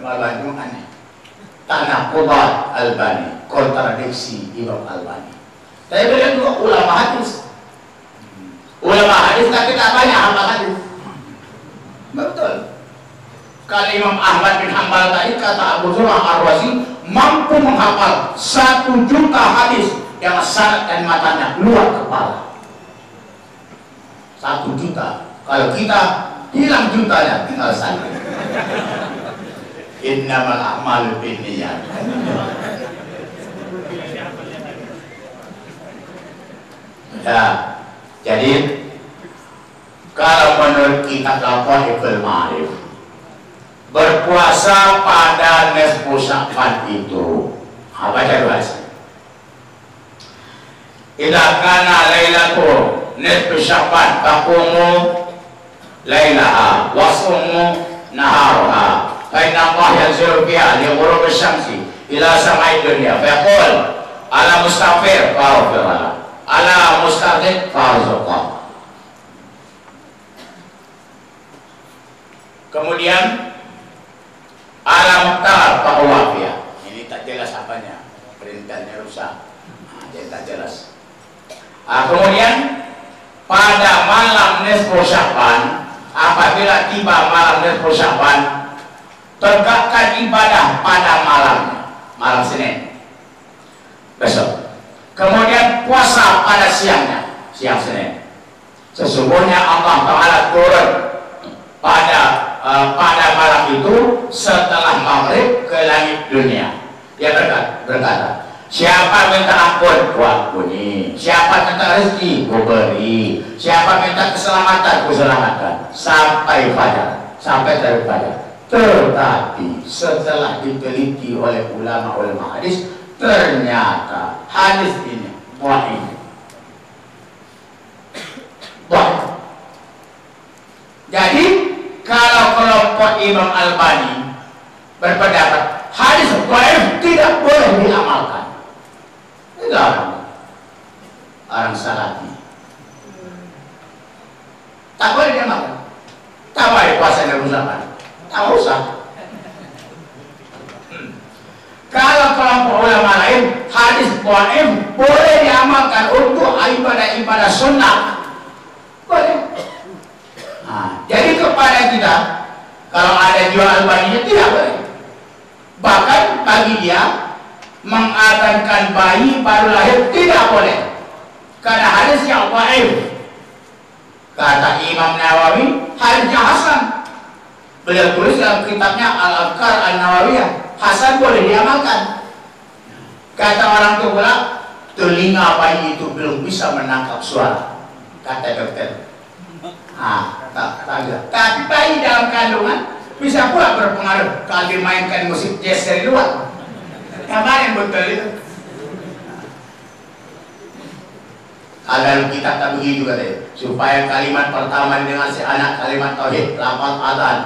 Imam Albani itu aneh. Tanaqudat Albani, kontradiksi Imam Albani. Tapi beliau juga ulama hadis. Ulama hadis tapi tak banyak hafal hadis. Betul. Kalau Imam Ahmad bin Hanbal tadi, kata Abu Zur'ah Ar-Razi, mampu menghafal 1 juta hadis yang sanad dan matanya luar kepala. 1 juta. Kalau kita hilang jutanya, tinggal sanad. Innamal a'malu binniyat. Ya. Jadi kalau menurut kitab Lataiful Ma'arif, berpuasa pada nisfu Sya'ban itu apa cara bahasa? Idza kana lailatul nisfu Sya'ban taqumu lailaha wa sumu naharaha fa inna Allah yanzuru fiha li ghurubi syamsi ila samai dunya fa yaqul ala mustaghfir fa ala mustaqim farzuqah. Kemudian ala muhtar fa'wafiyah. Ini tak jelas apanya, perintahnya rusak. Jadi tak jelas. Kemudian pada malam nisfu Sya'ban, apabila tiba malam nisfu Sya'ban, tegakkan ibadah pada malam Senin besok. Kemudian puasa pada siangnya, siang Senin. Sesungguhnya Allah Ta'ala turun pada malam itu setelah maghrib ke langit dunia. Dia berkata, siapa minta ampun, ku ampuni. Siapa minta rezeki, ku beri. Siapa minta keselamatan, ku selamatkan. Sampai fajar, sampai dari fajar. Tetapi setelah diteliti oleh ulama hadis, ternyata hadis ini dhaif. Jadi kalau kelompok Imam Albani berpendapat hadis dhaif tidak boleh diamalkan, itu orang salafi tak boleh diamalkan. Tak boleh puasa dan usapan, tak usah. Kalau kelompok ulama lain, hadis dhaif boleh diamalkan untuk ibadah-ibadah sunnah, boleh. Nah, jadi kepada kita, kalau ada jual Albaninya tidak boleh. Bahkan bagi dia mengadhankan bayi baru lahir tidak boleh, karena hadisnya dhaif. Kata Imam Nawawi, hadisnya hasan. Beliau tulis dalam kitabnya Al-Adhkar An-Nawawiyah, hasan boleh diamalkan. Kata orang tua pula, telinga bayi itu belum bisa menangkap suara, kata dokter. Tapi bayi dalam kandungan bisa pula berpengaruh kalau dimainkan musik jazz dari luar. Kemarin betul itu. Dalam kitab tak begitu katanya, supaya kalimat pertama dengan si anak kalimat tauhid, lafaz adzan,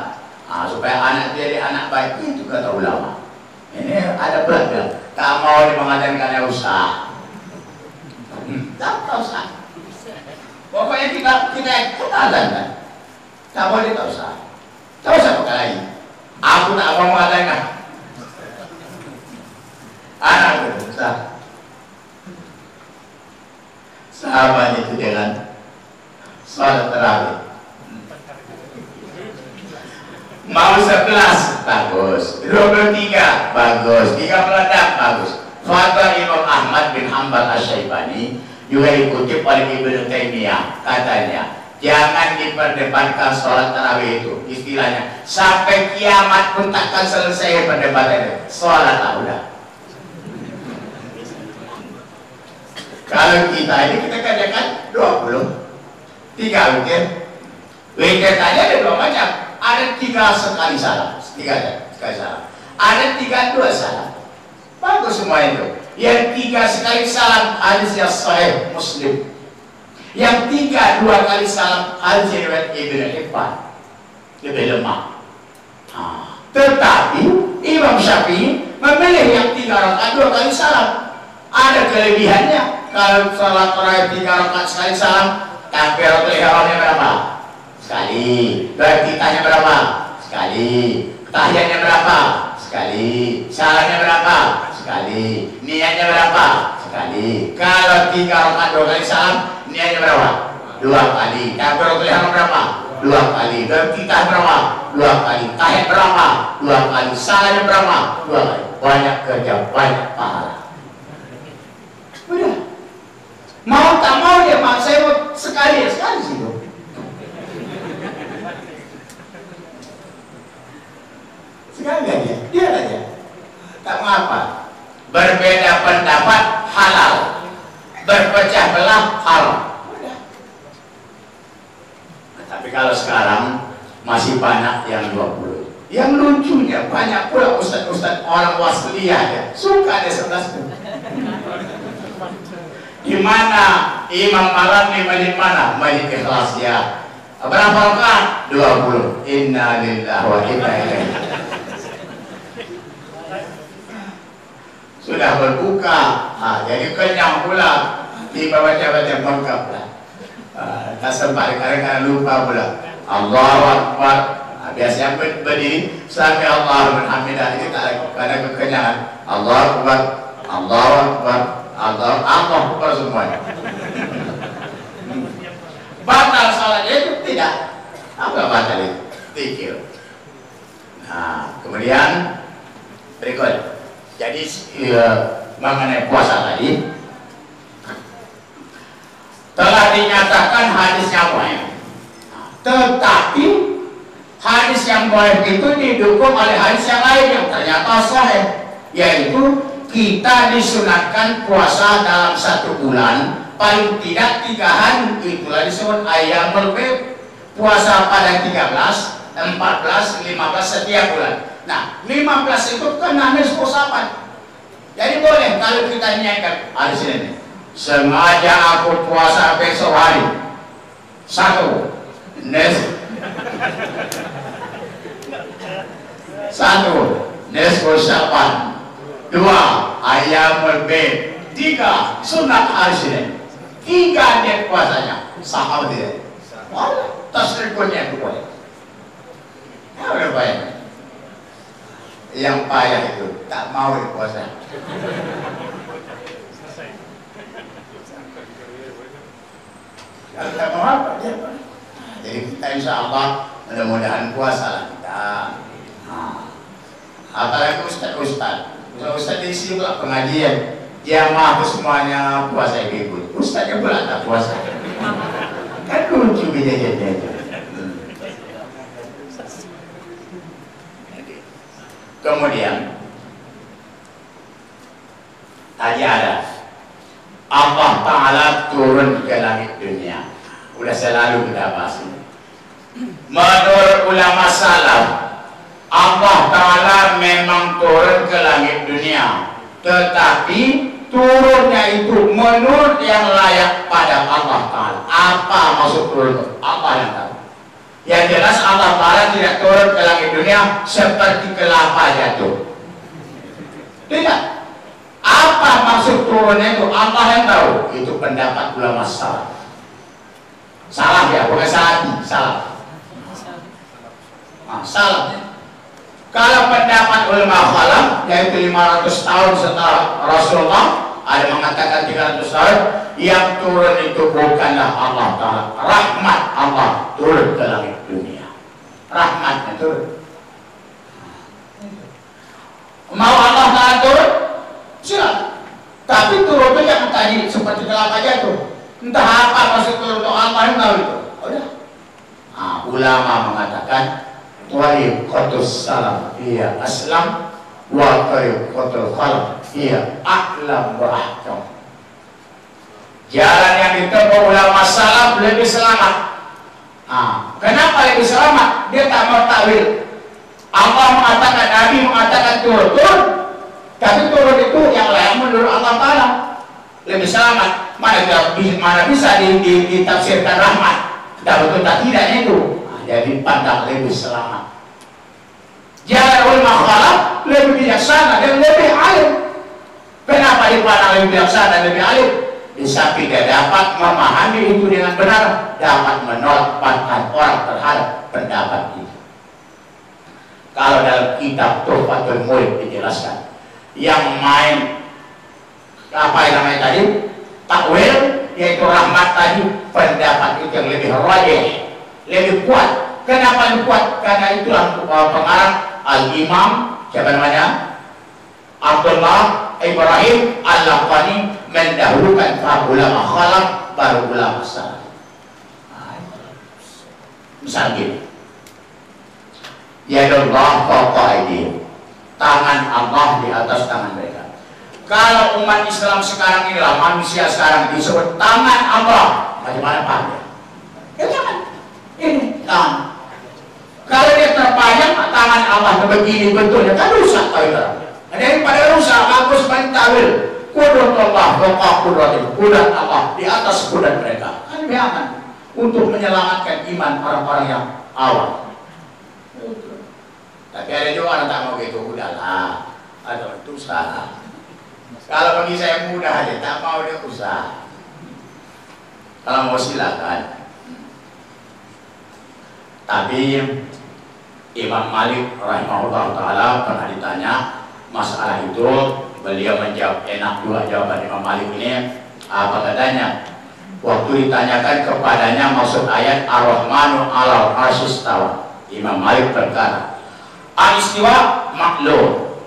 supaya anak jadi anak baik, itu kata ulama. Ini ada pula bilang, tak mau mengadakannya usaha. Tak usah. Pokoknya kita adzan kan, tak boleh tak usah. Tak usah pakai lagi. Aku tak mau mengadakan. Anak itu usah. Sahabat itu dengan sholat tarawih. Mau 11 bagus, 23 bagus, 36 bagus. Fatwa Imam Ahmad bin Hanbal Asy-Syaibani juga dikutip oleh Ibnu Taimiyah, katanya jangan diperdebatkan sholat tarawih itu, istilahnya sampai kiamat pun takkan selesai perdebatan itu. Sholat lah udah. Kalau kita ini kita kerjakan 20 3 witir. Witir tadi ada 2 macam. Ada 3 sekali salah, 3 sekali salah. Ada 3 2 salah. Bagus semua itu. Yang 3 sekali salah hadisnya sahih Muslim. Yang 3 2 kali salah hadisnya riwayat Ibnu Hibban. Lebih lemah. Tetapi Imam Syafi'i memilih yang 3 rakaat 2 kali salam. Ada kelebihannya. Kalau salat tarawih 3 rakaat sekali salam, takbiratul ihramnya berapa? Sekali. Bertitahnya berapa? Sekali. Tahiyatnya berapa? Sekali. Salamnya berapa? Sekali. Niatnya berapa? Sekali. Kalau 3 rakaat 2 kali salam, niatnya berapa? 2 kali. Takbiratul ihram berapa? 2 kali. Bertitah berapa? 2 kali. Tahiyat berapa? 2 kali. Salamnya berapa? 2 kali. Banyak kerja, banyak pahala. Udah. Mau tak mau dia, saya mau sekali sih dong. Sekali aja, dia aja. Tak mengapa. Berbeda pendapat halal, berpecah belah haram. Tapi kalau sekarang masih banyak yang 20. Yang lucunya banyak pula ustaz-ustaz orang wasliyah ya, suka ada 11 tuh. Di mana Imam Marani di mana? Majid Ikhlas ya. Berapa rakaat? 20. Inna lillahi wa inna ilaihi. Sudah berbuka, jadi kenyang pula. Tiba baca-baca lengkap lah. Tak sempat kadang-kadang lupa pula. Allahu Akbar. Biasanya berdiri sampai Allahu Akbar. Ini tak ada kekenyangan. Allahu Akbar. Allahu Akbar. Allah Akbar semuanya. Batal salat itu tidak. Apa batal itu? Pikir. Nah, kemudian berikut. Jadi mengenai puasa tadi telah dinyatakan hadisnya dhaif. Tetapi hadis yang dhaif itu didukung oleh hadis yang lain yang ternyata sahih, yaitu kita disunatkan puasa dalam 1 bulan paling tidak 3 hari. Itulah disebut ayyamul bid, puasa pada 13, 14, 15 setiap bulan. Nah 15 itu kena nisfu Sa'ban. Jadi boleh kalau kita niatkan hari Senin, sengaja aku puasa besok hari 1 nisfu Sa'ban, 2 ayyamul bid, 3 sunat hari Senin, 3 niat puasanya sahal tidak. Wah, tasrifnya itu boleh. Ya udah bayang. Yang payah itu tak mau puasa. Kalau tak mau apa dia? Jadi kita insya Allah mudah-mudahan puasa lah kita. Apalagi ustaz-ustaz Ustaz isi juga pengajian. Jamaah semuanya puasa ikut. Ustaznya pula tak puasa. Kan lucu kejadiannya itu. Kemudian tadi ada Allah Ta'ala turun ke langit dunia. Udah selalu kita bahas ini. Menurut ulama salaf, Allah Ta'ala memang turun ke langit dunia, tetapi turunnya itu menurut yang layak pada Allah Ta'ala. Apa maksud turun? Allah yang tahu. Yang jelas Allah Ta'ala tidak turun ke langit dunia seperti kelapa jatuh. Tidak. Apa maksud turunnya itu? Allah yang tahu. Itu pendapat ulama salaf. Salah ya, bukan salah. Salah. Salah. Kalau pendapat ulama khalaf, yaitu 500 tahun setelah Rasulullah, ada mengatakan 300 tahun, yang turun itu bukanlah Allah Ta'ala, rahmat Allah turun ke langit dunia. Rahmatnya turun. Mau Allah Ta'ala turun? Silakan. Tapi turun itu yang tadi seperti kelapa jatuh. Entah apa maksud turun itu, Allah yang tahu itu. Udah. Ulama mengatakan tariqatus salaf hiya aslam wa tariqatul khalaf hiya a'lam wa ahkam. Jalan yang ditempuh ulama salaf lebih selamat. Kenapa lebih selamat? Dia tak mau takwil. Allah mengatakan, Nabi mengatakan turun, tapi turun itu yang layak menurut Allah Ta'ala lebih selamat. Mana bisa ditafsirkan rahmat? Dan betul tak tidaknya itu. Jadi pandang lebih selamat. Jalan ulama khalaf lebih bijaksana dan lebih alim. Kenapa dipandang lebih bijaksana dan lebih alim? Di samping dia dapat memahami itu dengan benar, dapat menolak pandangan orang terhadap pendapat itu. Kalau dalam kitab Tuhfatul Murid dijelaskan, yang main apa yang namanya tadi, takwil, yaitu rahmat tadi, pendapat itu yang lebih rajih, lebih kuat. Kenapa lebih kuat? Karena itulah pengarang Al-Imam, siapa namanya? Abdullah Ibrahim Al-Laqani mendahulukan para ulama khalaf baru ulama salaf. Misal gini, yadullah fawqa aydihim, tangan Allah di atas tangan mereka. Kalau umat Islam sekarang inilah, manusia sekarang disebut tangan Allah, bagaimana Pak? Ya tangan ini, tangan. Kalau dia terpanjang, tangan Allah begini betulnya, kan rusak tawil. Daripada rusak, bagus paling tawil. Kudrat Allah, fawqa kudratin, kudrat Allah di atas kudrat mereka. Kan lebih aman untuk menyelamatkan iman orang-orang yang awam. Tapi ada juga orang tak mau gitu, udahlah, ada itu usaha. Kalau bagi saya mudah aja, tak mau dia usaha. Kalau mau silakan. Tapi Imam Malik rahimahullah ta'ala pernah ditanya masalah itu, beliau menjawab enak juga jawaban Imam Malik ini. Apa katanya? Waktu ditanyakan kepadanya maksud ayat Ar-Rahmanu 'alal 'arsy istawa, Imam Malik berkata, al-istiwa maklum,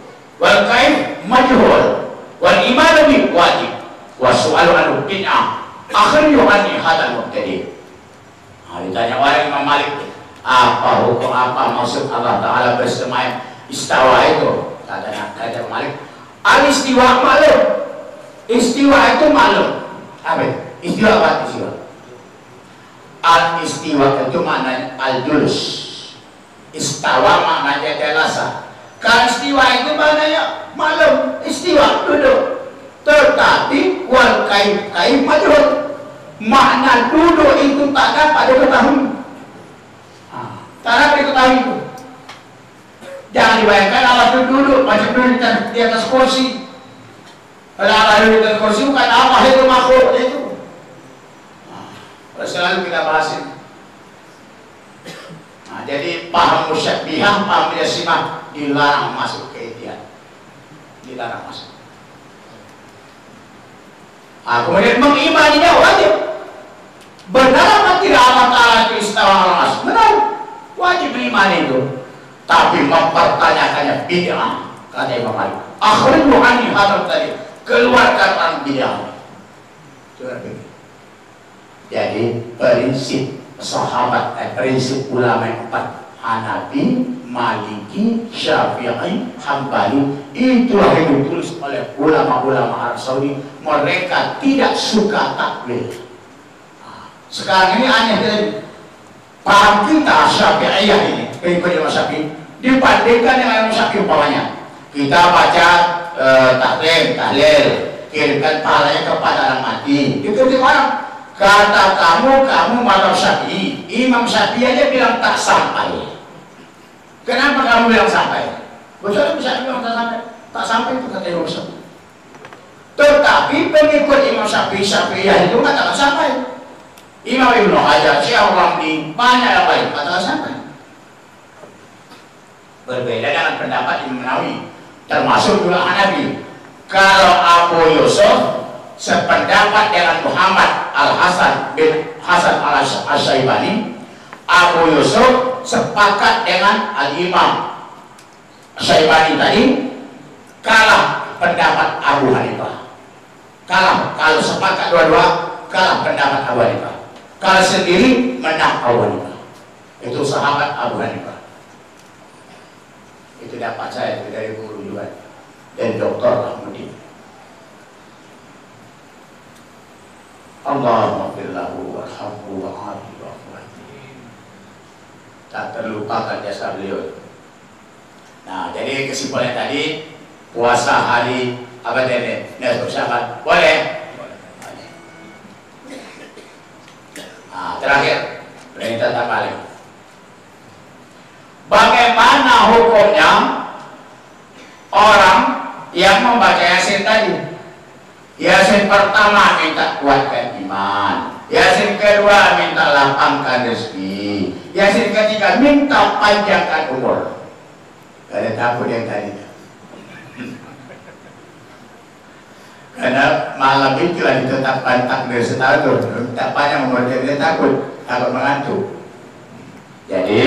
wal kaif majhul, wal imanu bi wajib, wa su'alu anhu bid'ah, akhirnya anni hadal mubtadi'. Ditanya oleh Imam Malik, apa hukum, apa maksud Allah Ta'ala bersemayam istawa itu? Kata Malik, al-istiwa maklum, istiwa itu maklum. Apa itu? Istiwa apa? Istiwa al-istiwa itu maknanya al-julus, istawa maknanya jelasa. Kalau istiwa itu maknanya maklum, istiwa duduk. Tetapi wal kaif majhul, makna duduk itu tak dapat diketahui. Tak dapat diketahui itu. Jangan dibayangkan Allah itu duduk macam duduk di atas kursi. Kalau Allah duduk di atas kursi, bukan Allah itu makhluk itu. Selalu kita bahas ini. Jadi paham musyabbihah, paham mujasimah dilarang masuk ke itian, dilarang masuk. Kemudian mengimaninya wajib. Benar apa tidak Allah Ta'ala itu istawa al-'arsy? Benar, wajib mengimani itu. Tapi mempertanyakannya bid'ah. kata Imam Malik. Akhriju anni hadzal tadi, keluarkan orang bidah. Jadi prinsip sahabat, prinsip ulama yang empat, Hanafi, Maliki, Syafi'i, Hambali, itulah yang ditulis oleh ulama-ulama Arab Saudi. Mereka tidak suka takwil. Sekarang ini aneh tadi, paham kita Syafi'iyah ini, pengikut Imam Syafi'i, dibandingkan dengan Imam Syafi'i umpamanya. Kita baca tahlil, kirimkan pahalanya kepada orang mati. Dikritik orang. Kata kamu mazhab Syafi'i, Imam Syafi'i aja bilang tak sampai. Kenapa kamu bilang sampai? Bocor bisa bilang tak sampai. Tak sampai itu kata Imam Syafi'i. Tetapi pengikut Imam Syafi'i itu katakan sampai. Imam Ibnu Hajar, Syekh Ramli, banyak yang lain katakan sampai. Berbeda dengan pendapat Imam Nawawi, termasuk juga Hanafi. Kalau Abu Yusuf sependapat dengan Muhammad Al-Hasan bin Hasan Al-Syaibani, Abu Yusuf sepakat dengan Al-Imam Syaibani tadi, kalah pendapat Abu Hanifah. Kalah, kalau sepakat dua-dua, kalah pendapat Abu Hanifah. Kalau sendiri, menang Abu Hanifah. Itu sahabat Abu Hanifah. Itu dapat saya dari guru juga, dan Dr. Ahmadi. Allahumma firlahu warhamhu wa'afi wa'afi. Tak terlupakan jasa beliau. Nah, jadi kesimpulan tadi, puasa hari apa tadi? Nisfu Sya'ban boleh? Boleh. Nah, terakhir perintah tambah. Bagaimana hukumnya orang yang membaca Yasin tadi? Yasin pertama minta kuatkan iman, Yasin kedua minta lapangkan rezeki, Yasin ketiga minta panjangkan umur. Karena takut yang tadi. Karena malam itulah ditetapkan takdir setahun, tak panjang umur, dia takut mengantuk. Jadi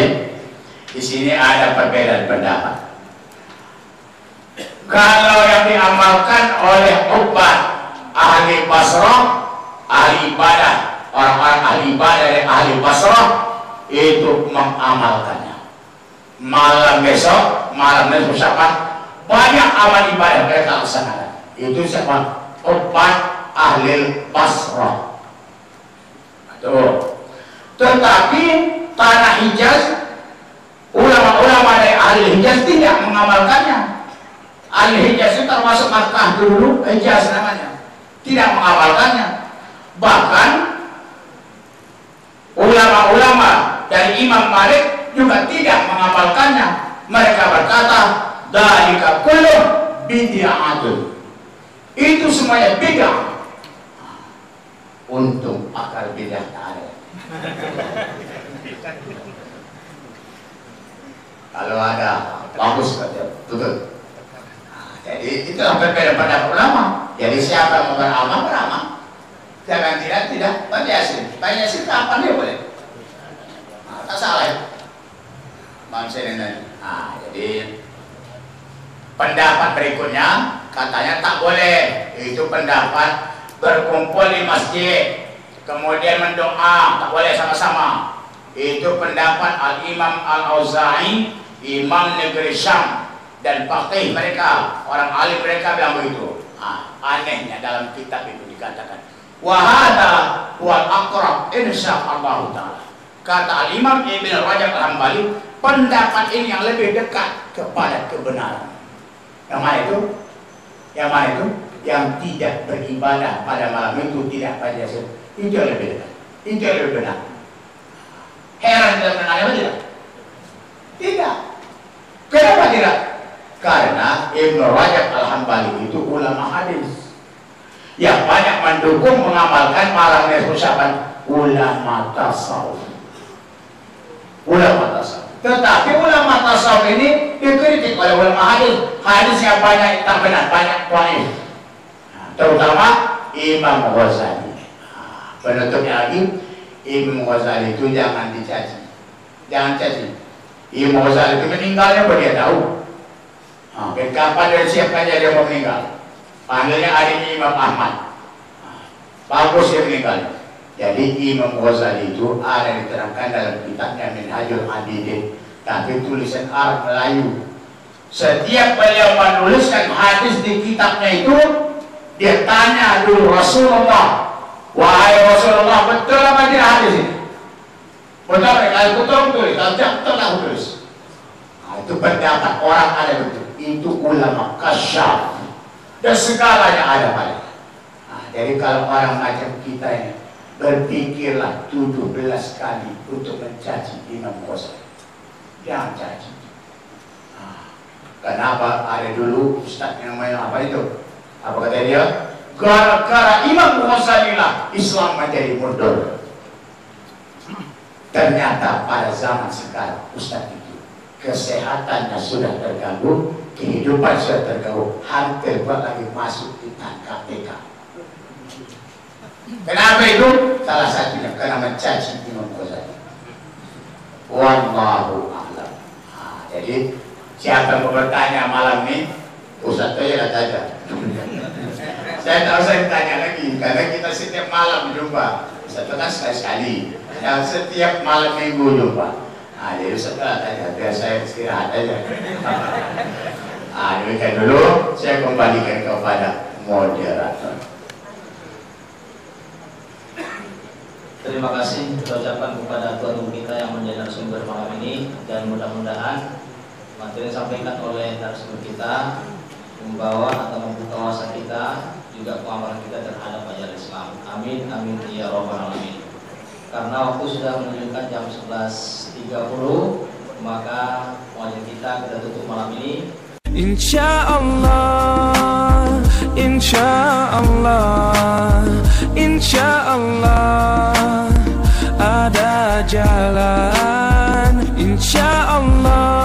di sini ada perbedaan pendapat. Kalau yang diamalkan oleh umat ahli Basrah, ahli ibadah, orang-orang ahli ibadah dari ahli Basrah itu mengamalkannya. Malam besok, malam Nisfu Sya'ban, banyak amal ibadah mereka laksanakan. Itu siapa? Umat ahli Basrah. Tuh. Tetapi tanah Hijaz, ulama-ulama dari ahli Hijaz tidak mengamalkannya. Ahli Hijaz itu termasuk Makkah dulu, Hijaz namanya, tidak mengamalkannya. Bahkan ulama-ulama dari Imam Malik juga tidak mengamalkannya. Mereka berkata, dzalika kullu bid'atun. Itu semuanya bid'ah. Untung akar bid'ah tak ada. Kalau ada, bagus saja, betul. Jadi itulah berbeda pada ulama. Jadi siapa yang beramal beramal, jangan tidak baca Yasin. Baca Yasin kapan dia boleh? Tak salah ya. Manusia ini. Jadi pendapat berikutnya katanya tak boleh. Itu pendapat berkumpul di masjid, kemudian mendoa, tak boleh sama-sama. Itu pendapat Al-Imam Al-Auza'i, Imam Negeri Syam, dan faqih mereka, orang alim mereka bilang begitu. Anehnya dalam kitab itu dikatakan, wahada wal aqrab insyaallah taala. Kata Al-Imam Ibn Rajab Al-Hambali, pendapat ini yang lebih dekat kepada kebenaran. Yang mana itu? Yang mana itu? Yang tidak beribadah pada malam itu, tidak pada Yasin. Itu yang lebih dekat. Itu yang lebih benar. Heran tidak benar apa tidak? Tidak. Kenapa tidak? Karena Ibn Rajab Al-Hambali itu ulama hadis yang banyak mendukung mengamalkan malam Nisfu Sya'ban, ulama tasawuf. Ulama tasawuf. Tetapi ulama tasawuf ini dikritik oleh ulama hadis. Hadisnya banyak tak benar, banyak dhaif. Terutama Imam Ghazali. Penutupnya lagi, Imam Ghazali itu jangan dicaci. Jangan caci. Imam Ghazali itu meninggalnya apa dia tahu? Kapan dia siapkannya dia mau meninggal? Panggilnya hari ini Imam Ahmad. Bagus dia meninggal. Jadi Imam Ghazali itu ada diterangkan dalam kitabnya Minhajul Abidin, tapi tulisan Arab Melayu. Setiap beliau menuliskan hadis di kitabnya itu, dia tanya dulu Rasulullah, wahai Rasulullah, betul apa tidak hadis ini? Betul, kalau betul tulis, kalau tidak betul aku tulis. Nah, itu pendapat orang ada betul. Itu ulama kasyaf dan segalanya ada pada. Nah, jadi kalau orang macam kita ini, berpikirlah 17 kali untuk mencaci Imam Ghazali. Jangan caci. Kenapa ada dulu Ustaz yang namanya apa itu? Apa kata dia? Gara-gara Imam Ghazali lah Islam menjadi mundur. Ternyata pada zaman sekarang Ustaz itu kesehatannya sudah terganggu, kehidupan sudah terganggu, hampir lagi masuk di KPK. Kenapa itu? Salah satunya karena mencaci Imam Ghazali. Wallahu a'lam. Jadi siapa yang bertanya malam ini, Ustaz saja saja. Saya tahu saya tanya lagi, karena kita setiap malam jumpa. Ustaz kan sekali-sekali, yang setiap malam minggu jumpa. Jadi Ustaz tanya, biar saya istirahat aja. Demikian dulu, saya kembalikan kepada moderator. Terima kasih ucapan kepada tuan guru kita yang menjadi narasumber malam ini, dan mudah-mudahan materi yang disampaikan oleh narasumber kita membawa atau membuka wawasan kita, juga pengamalan kita terhadap ajaran Islam. Amin, amin ya robbal alamin. Karena waktu sudah menunjukkan jam 11.30, maka pengajian kita tutup malam ini. Insyaallah, insyaallah, insyaallah ada jalan, insyaallah.